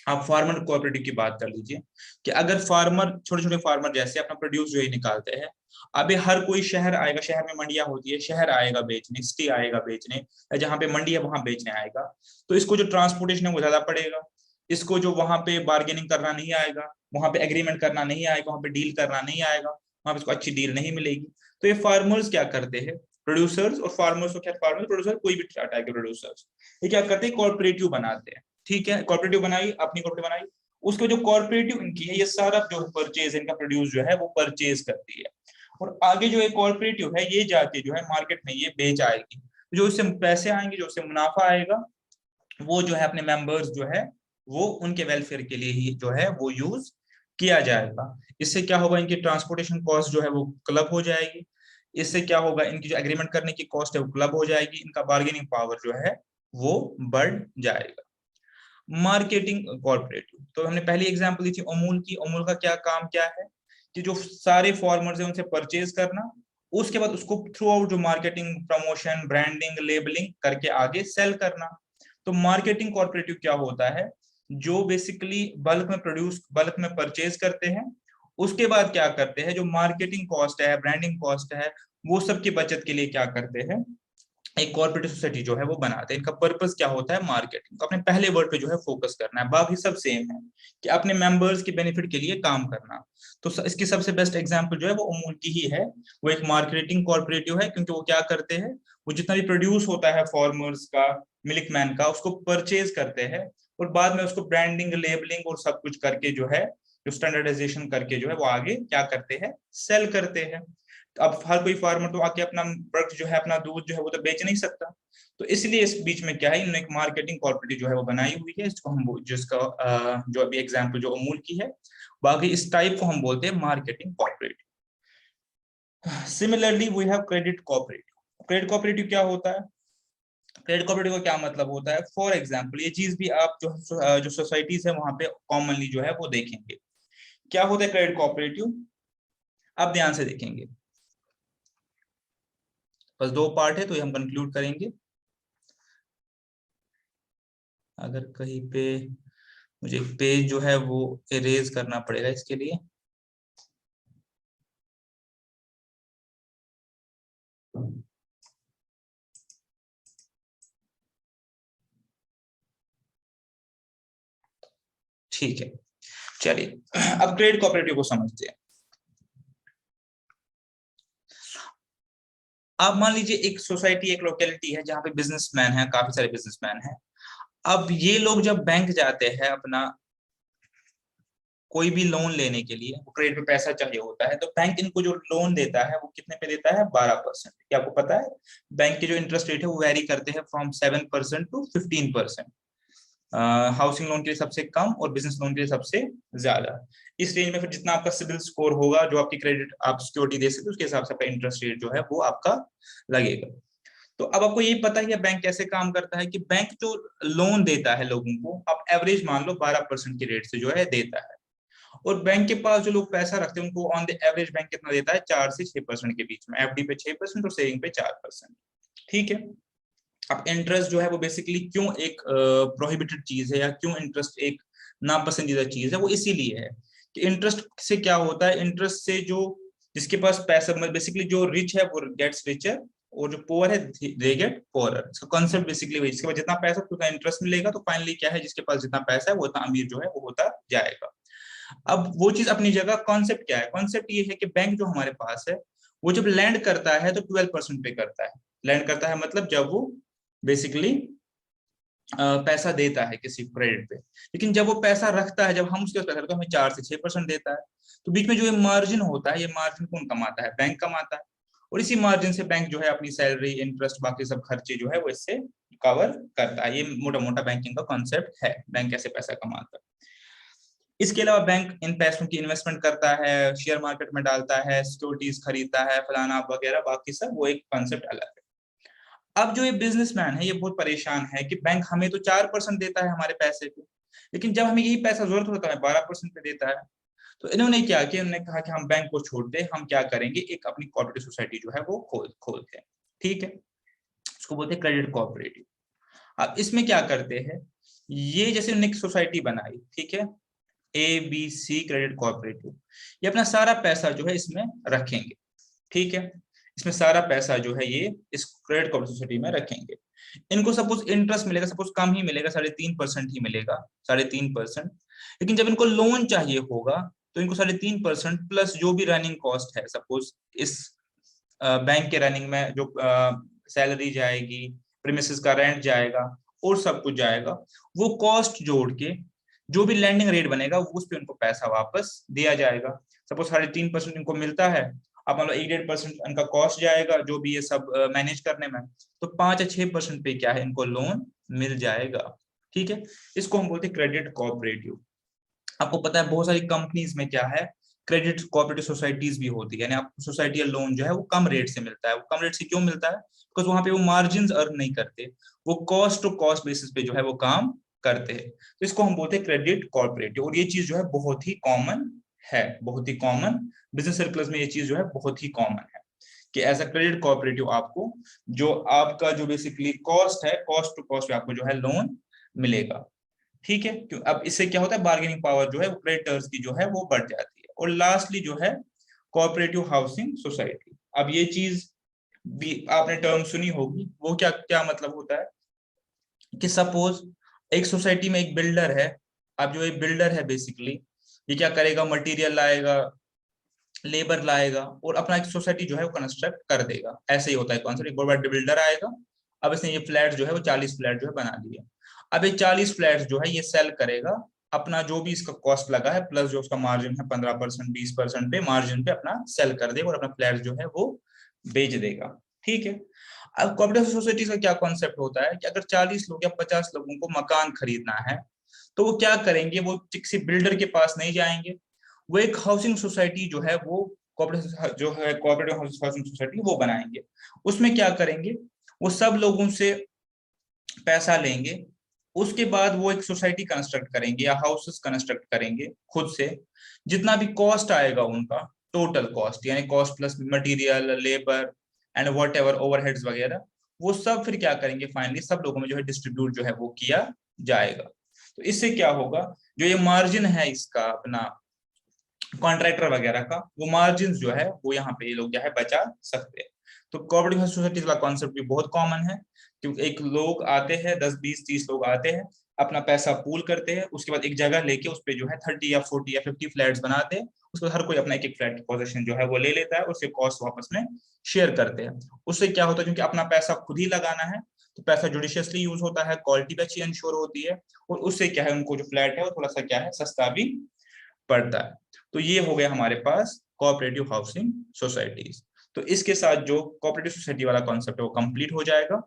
आप फार्मर कोऑपरेटिव की बात कर लीजिए कि अगर फार्मर, छोटे छोटे फार्मर जैसे अपना प्रोड्यूस जो है निकालते हैं, अभी हर कोई शहर आएगा, शहर में मंडियां होती है, शहर आएगा बेचने, सिटी आएगा बेचने, या जहाँ पे मंडी है वहां बेचने आएगा, तो इसको जो ट्रांसपोर्टेशन है वो ज्यादा पड़ेगा, इसको जो वहां पे बार्गेनिंग करना नहीं आएगा, वहां पे एग्रीमेंट करना नहीं आएगा, वहां पे डील करना नहीं आएगा, वहां पे इसको अच्छी डील नहीं मिलेगी। तो ये फार्मर्स क्या करते हैं, प्रोड्यूसर्स और फार्मर्स, तो क्या फार्मर प्रोड्यूसर कोई भी टाइप के प्रोड्यूसर्स, ये क्या करते हैं, कॉर्पोरेटिव बनाते हैं। ठीक है, कॉर्पोरेटिव बनाई, अपनी कॉर्पोरेटिव बनाई, उसको जो कॉर्पोरेटिव इनकी है, ये सारा जो परचेज इनका प्रोड्यूस जो है वो परचेज करती है, और आगे जो एक कॉर्पोरेटिव है ये जाके जो है मार्केट में ये बेच आएगी, जो इससे पैसे आएंगे, जो इससे मुनाफा आएगा, वो जो है अपने मेंबर्स जो है वो उनके वेलफेयर के लिए ही जो है वो यूज किया जाएगा। इससे क्या होगा, इनकी ट्रांसपोर्टेशन कॉस्ट जो है वो क्लब हो जाएगी, इससे क्या होगा, इनकी जो एग्रीमेंट करने की कॉस्ट है वो क्लब हो जाएगी, इनका बार्गेनिंग पावर जो है वो बढ़ जाएगा। मार्केटिंग कॉर्पोरेटिव, तो हमने पहली एग्जांपल दी थी अमूल की। अमूल का क्या काम क्या है कि जो सारे फार्मर्स हैं उनसे परचेज करना, उसके बाद उसको थ्रू आउट जो मार्केटिंग, प्रमोशन, ब्रांडिंग, लेबलिंग करके आगे सेल करना। तो मार्केटिंग कॉर्पोरेटिव क्या होता है, जो बेसिकली बल्क में प्रोड्यूस, बल्क में परचेज करते हैं, उसके बाद क्या करते हैं, जो मार्केटिंग कॉस्ट है, ब्रांडिंग कॉस्ट है, वो सब की बचत के लिए क्या करते हैं, एक कॉर्पोरेटिव सोसाइटी जो है वो बनाते हैं। इनका पर्पस क्या होता है, मार्केटिंग। तो अपने पहले वर्ड पे जो है फोकस करना है, बाकी सब सेम है कि अपने मेंबर्स के बेनिफिट के लिए काम करना। तो इसकी सबसे बेस्ट एग्जांपल जो है वो अमूल की ही है, वो एक मार्केटिंग कॉर्पोरेटिव है, क्योंकि वो क्या करते हैं, वो जितना भी प्रोड्यूस होता है फार्मर्स का, मिल्कमैन का, उसको परचेज करते हैं, और बाद में उसको ब्रांडिंग, लेबलिंग और सब कुछ करके जो है, जो स्टैंडर्डाइजेशन करके जो है वो आगे क्या करते हैं, सेल करते हैं। अब हर कोई फार्मर तो आके अपना प्रोडक्ट जो है, अपना दूध जो है वो तो बेच नहीं सकता, तो इसलिए इस बीच में क्या है, इन्होंने एक मार्केटिंग कॉर्पोरेटिव जो है वो बनाई हुई है, इसको हम जिसका जो अभी एग्जांपल जो अमूल की है, बाकी इस टाइप को हम बोलते हैं marketing corporative. Similarly we have credit corporative. Credit corporative क्या होता है, क्रेडिट कॉर्पोरेटिव का क्या मतलब होता है, फॉर एग्जाम्पल ये चीज भी आप जो सोसाइटीज है वहां पे कॉमनली जो है वो देखेंगे। क्या होता है क्रेडिट कॉर्पोरेटिव, आप ध्यान से देखेंगे, बस दो पार्ट है तो ये हम कंक्लूड करेंगे। अगर कहीं पे मुझे एक पेज जो है वो इरेज करना पड़ेगा इसके लिए, ठीक है। चलिए अब क्रेडिट कोऑपरेटिव को समझते हैं। आप मान लीजिए एक सोसाइटी, एक लोकेलिटी है जहाँ पे बिजनेसमैन है, काफी सारे बिजनेसमैन हैं। अब ये लोग जब बैंक जाते हैं अपना कोई भी लोन लेने के लिए, वो क्रेडिट पे पैसा चाहिए होता है, तो बैंक इनको जो लोन देता है वो कितने पे देता है, 12%। क्या आपको पता है, बैंक के जो इंटरेस्ट रेट है वो वेरी करते हैं फ्रॉम 7% टू 15%। हाउसिंग लोन के लिए सबसे कम और बिजनेस लोन के लिए सबसे ज्यादा। इस रेंज में फिर जितना आपका सिविल स्कोर होगा, जो आपकी क्रेडिट आप सिक्योरिटी दे सकते, उसके हिसाब से आपका इंटरेस्ट रेट जो है वो आपका लगेगा। तो अब आपको यही पता है बैंक कैसे काम करता है, कि बैंक जो लोन देता है लोगों को, आप एवरेज मान लो 12% की रेट से जो है देता है, और बैंक के पास जो लोग पैसा रखते हैं उनको ऑन द एवरेज बैंक कितना देता है, 4 से 6% के बीच में, एफडी पे 6% और सेविंग पे 4%। ठीक है। अब इंटरेस्ट जो है वो बेसिकली क्यों एक प्रोहिबिटेड चीज है, या क्यों इंटरेस्ट एक नापसंदीदा चीज है, वो इसीलिए है कि इंटरेस्ट से क्या होता है, इंटरेस्ट से जो जिसके पास पैसा, बेसिकली जो रिच है वो गेट्स रिचर, और जो पुअर है दे गेट पुअरर। इसका कॉन्सेप्ट बेसिकली वही, जिसके पास जितना पैसा उतना इंटरेस्ट मिलेगा, तो फाइनली क्या है, जिसके पास जितना पैसा है वो उतना अमीर जो है वो होता जाएगा। अब वो चीज अपनी जगह, कॉन्सेप्ट क्या है, कॉन्सेप्ट ये है कि बैंक जो हमारे पास है वो जब लैंड करता है तो 12% पे करता है। लैंड करता है मतलब जब वो बेसिकली पैसा देता है किसी क्रेडिट पे, लेकिन जब वो पैसा रखता है, जब हम उसके पास पैसा रखते हैं, तो हमें 4 से 6% देता है। तो बीच में जो ये मार्जिन होता है, ये मार्जिन कौन कमाता है, बैंक कमाता है, और इसी मार्जिन से बैंक जो है अपनी सैलरी, इंटरेस्ट, बाकी सब खर्चे जो है वो इससे कवर करता है। ये मोटा मोटा बैंकिंग का कॉन्सेप्ट है, बैंक कैसे पैसा कमाता है। इसके अलावा बैंक इन पैसों की इन्वेस्टमेंट करता है, शेयर मार्केट में डालता है, सिक्योरिटीज खरीदता है, फलाना वगैरह, बाकी सब वो एक कॉन्सेप्ट अलग है। अब जो ये बिजनेसमैन है ये बहुत परेशान है कि बैंक हमें तो 4% देता है हमारे पैसे पे, लेकिन जब हमें यही पैसा जरूरत होता है 12% पे देता है। तो इन्होंने क्या किया, इन्होंने कहा कि हम बैंक को छोड़ दे, हम क्या करेंगे, एक अपनी कोऑपरेटिव सोसाइटी जो है वो खोलते हैं। ठीक है, उसको बोलते हैं क्रेडिट कोऑपरेटिव। अब इसमें क्या करते हैं, ये जैसे उन्होंने एक सोसाइटी बनाई, ठीक है, ABC क्रेडिट कोऑपरेटिव, ये अपना सारा पैसा जो है इसमें रखेंगे, ठीक है, इसमें सारा पैसा जो है ये इस क्रेडिट कोऑपरेटिव सोसाइटी में रखेंगे। इनको सपोज इंटरेस्ट मिलेगा, सपोज कम ही मिलेगा, 3.5% ही मिलेगा, 3.5%। लेकिन जब इनको लोन चाहिए होगा तो इनको 3.5% प्लस जो भी रनिंग कॉस्ट है, सपोज इस बैंक के रनिंग में जो सैलरी जाएगी, प्रीमिसेस का रेंट जाएगा और सब कुछ जाएगा, वो कॉस्ट जोड़ के जो भी लैंडिंग रेट बनेगा उस पर उनको पैसा वापस दिया जाएगा। सपोज 3.5% इनको मिलता है, अब मान लो 1.5% इनका कॉस्ट जाएगा जो भी ये सब मैनेज करने में, तो 5 या 6% पे क्या है इनको लोन मिल जाएगा, ठीक है। इसको हम बोलते हैं क्रेडिट कोऑपरेटिव। आपको पता है बहुत सारी कंपनीज में क्या है, क्रेडिट कोऑपरेटिव सोसाइटीज भी होती है, यानी आपको सोसाइटी लोन जो है वो कम रेट से मिलता है। वो कम रेट से क्यों मिलता है, बिकॉज वहां पे वो मार्जिन अर्न नहीं करते, वो कॉस्ट टू कॉस्ट बेसिस पे जो है वो काम करते हैं। तो इसको हम बोलते हैं क्रेडिट कोऑपरेटिव, और ये चीज जो है बहुत ही कॉमन है, बहुत ही कॉमन, बिजनेस सर्कल्स में ये चीज जो है बहुत ही कॉमन है कि एज अ क्रेडिट कोऑपरेटिव आपको जो आपका जो बेसिकली कॉस्ट है, कॉस्ट टू कॉस्ट आपको जो है लोन मिलेगा, ठीक है। क्यों, अब इससे क्या होता है, बार्गेनिंग पावर जो है वो क्रेडिटर्स की जो है वो बढ़ जाती है। और लास्टली जो है कोऑपरेटिव हाउसिंग सोसाइटी। अब ये चीज भी आपने टर्म सुनी होगी, वो क्या क्या मतलब होता है कि सपोज एक सोसाइटी में एक बिल्डर है। अब जो एक बिल्डर है बेसिकली ये क्या करेगा, मटेरियल लाएगा, लेबर लाएगा और अपना एक सोसाइटी जो है वो कंस्ट्रक्ट कर देगा। ऐसे ही होता है कॉन्सेप्ट, एक बहुत बड़ा बिल्डर आएगा, अब इसने ये फ्लैट जो है वो 40 फ्लैट जो है बना दिए। अब ये 40 फ्लैट जो है ये सेल करेगा, अपना जो भी इसका कॉस्ट लगा है प्लस जो उसका मार्जिन है 15% 20% पे मार्जिन पे अपना सेल कर देगा और अपना फ्लैट जो है वो बेच देगा, ठीक है। अब कोऑपरेटिव सोसाइटी का क्या कॉन्सेप्ट होता है कि अगर 40 लोग या 50 लोगों को मकान खरीदना है तो वो क्या करेंगे, वो किसी बिल्डर के पास नहीं जाएंगे, वो एक हाउसिंग सोसाइटी जो है वो जो है कोऑपरेटिव हाउसिंग सोसाइटी वो बनाएंगे। उसमें क्या करेंगे, वो सब लोगों से पैसा लेंगे, उसके बाद वो एक सोसाइटी कंस्ट्रक्ट करेंगे या हाउसेस कंस्ट्रक्ट करेंगे खुद से। जितना भी कॉस्ट आएगा उनका, टोटल कॉस्ट यानी cost plus material, labour and what ever overheads वगैरह, वो सब फिर क्या करेंगे, फाइनली सब लोगों में जो है डिस्ट्रीब्यूट जो है वो किया जाएगा। तो इससे क्या होगा, जो ये मार्जिन है इसका अपना कॉन्ट्रैक्टर वगैरह का, वो मार्जिन जो है वो यहाँ पे ये लोग क्या है बचा सकते हैं। तो कोऑपरेटिव सोसाइटी का कॉन्सेप्ट भी बहुत कॉमन है, क्योंकि एक लोग आते हैं 10 20 30 लोग आते हैं, अपना पैसा पूल करते हैं, उसके बाद एक जगह लेके उस पे जो है 30 या 40 या 50 फ्लैट्स बनाते हैं, उसके बाद हर कोई अपना एक एक फ्लैट की पोजीशन जो है वो ले लेता है और उसके कॉस्ट वापस में शेयर करते हैं। उससे क्या होता है, क्योंकि अपना पैसा खुद ही लगाना है तो पैसा जुडिशियसली यूज होता है, क्वालिटी भी अच्छी इंश्योर होती है, और उससे क्या है उनको जो फ्लैट है वो थोड़ा सा क्या है सस्ता भी पड़ता है। तो ये हो गया हमारे पास कोऑपरेटिव हाउसिंग सोसाइटीज। तो इसके साथ जो कोऑपरेटिव सोसाइटी वाला कॉन्सेप्ट है वो कंप्लीट हो जाएगा।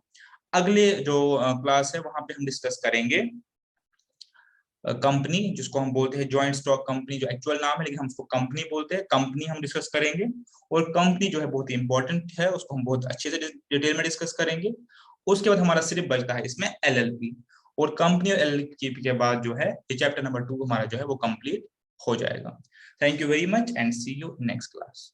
अगले जो क्लास है वहां पे हम डिस्कस करेंगे कंपनी, जिसको हम बोलते हैं जॉइंट स्टॉक कंपनी, जो एक्चुअल नाम है लेकिन हम उसको कंपनी बोलते हैं, कंपनी हम डिस्कस करेंगे। और कंपनी जो है बहुत ही इंपॉर्टेंट है, उसको हम बहुत अच्छे से डिटेल में डिस्कस करेंगे। उसके बाद हमारा सिर्फ बचता है इसमें LLP, और कंपनी और LLP के बाद जो है ये चैप्टर नंबर 2 हमारा जो है वो कंप्लीट हो जाएगा। Thank you very much and see you next class.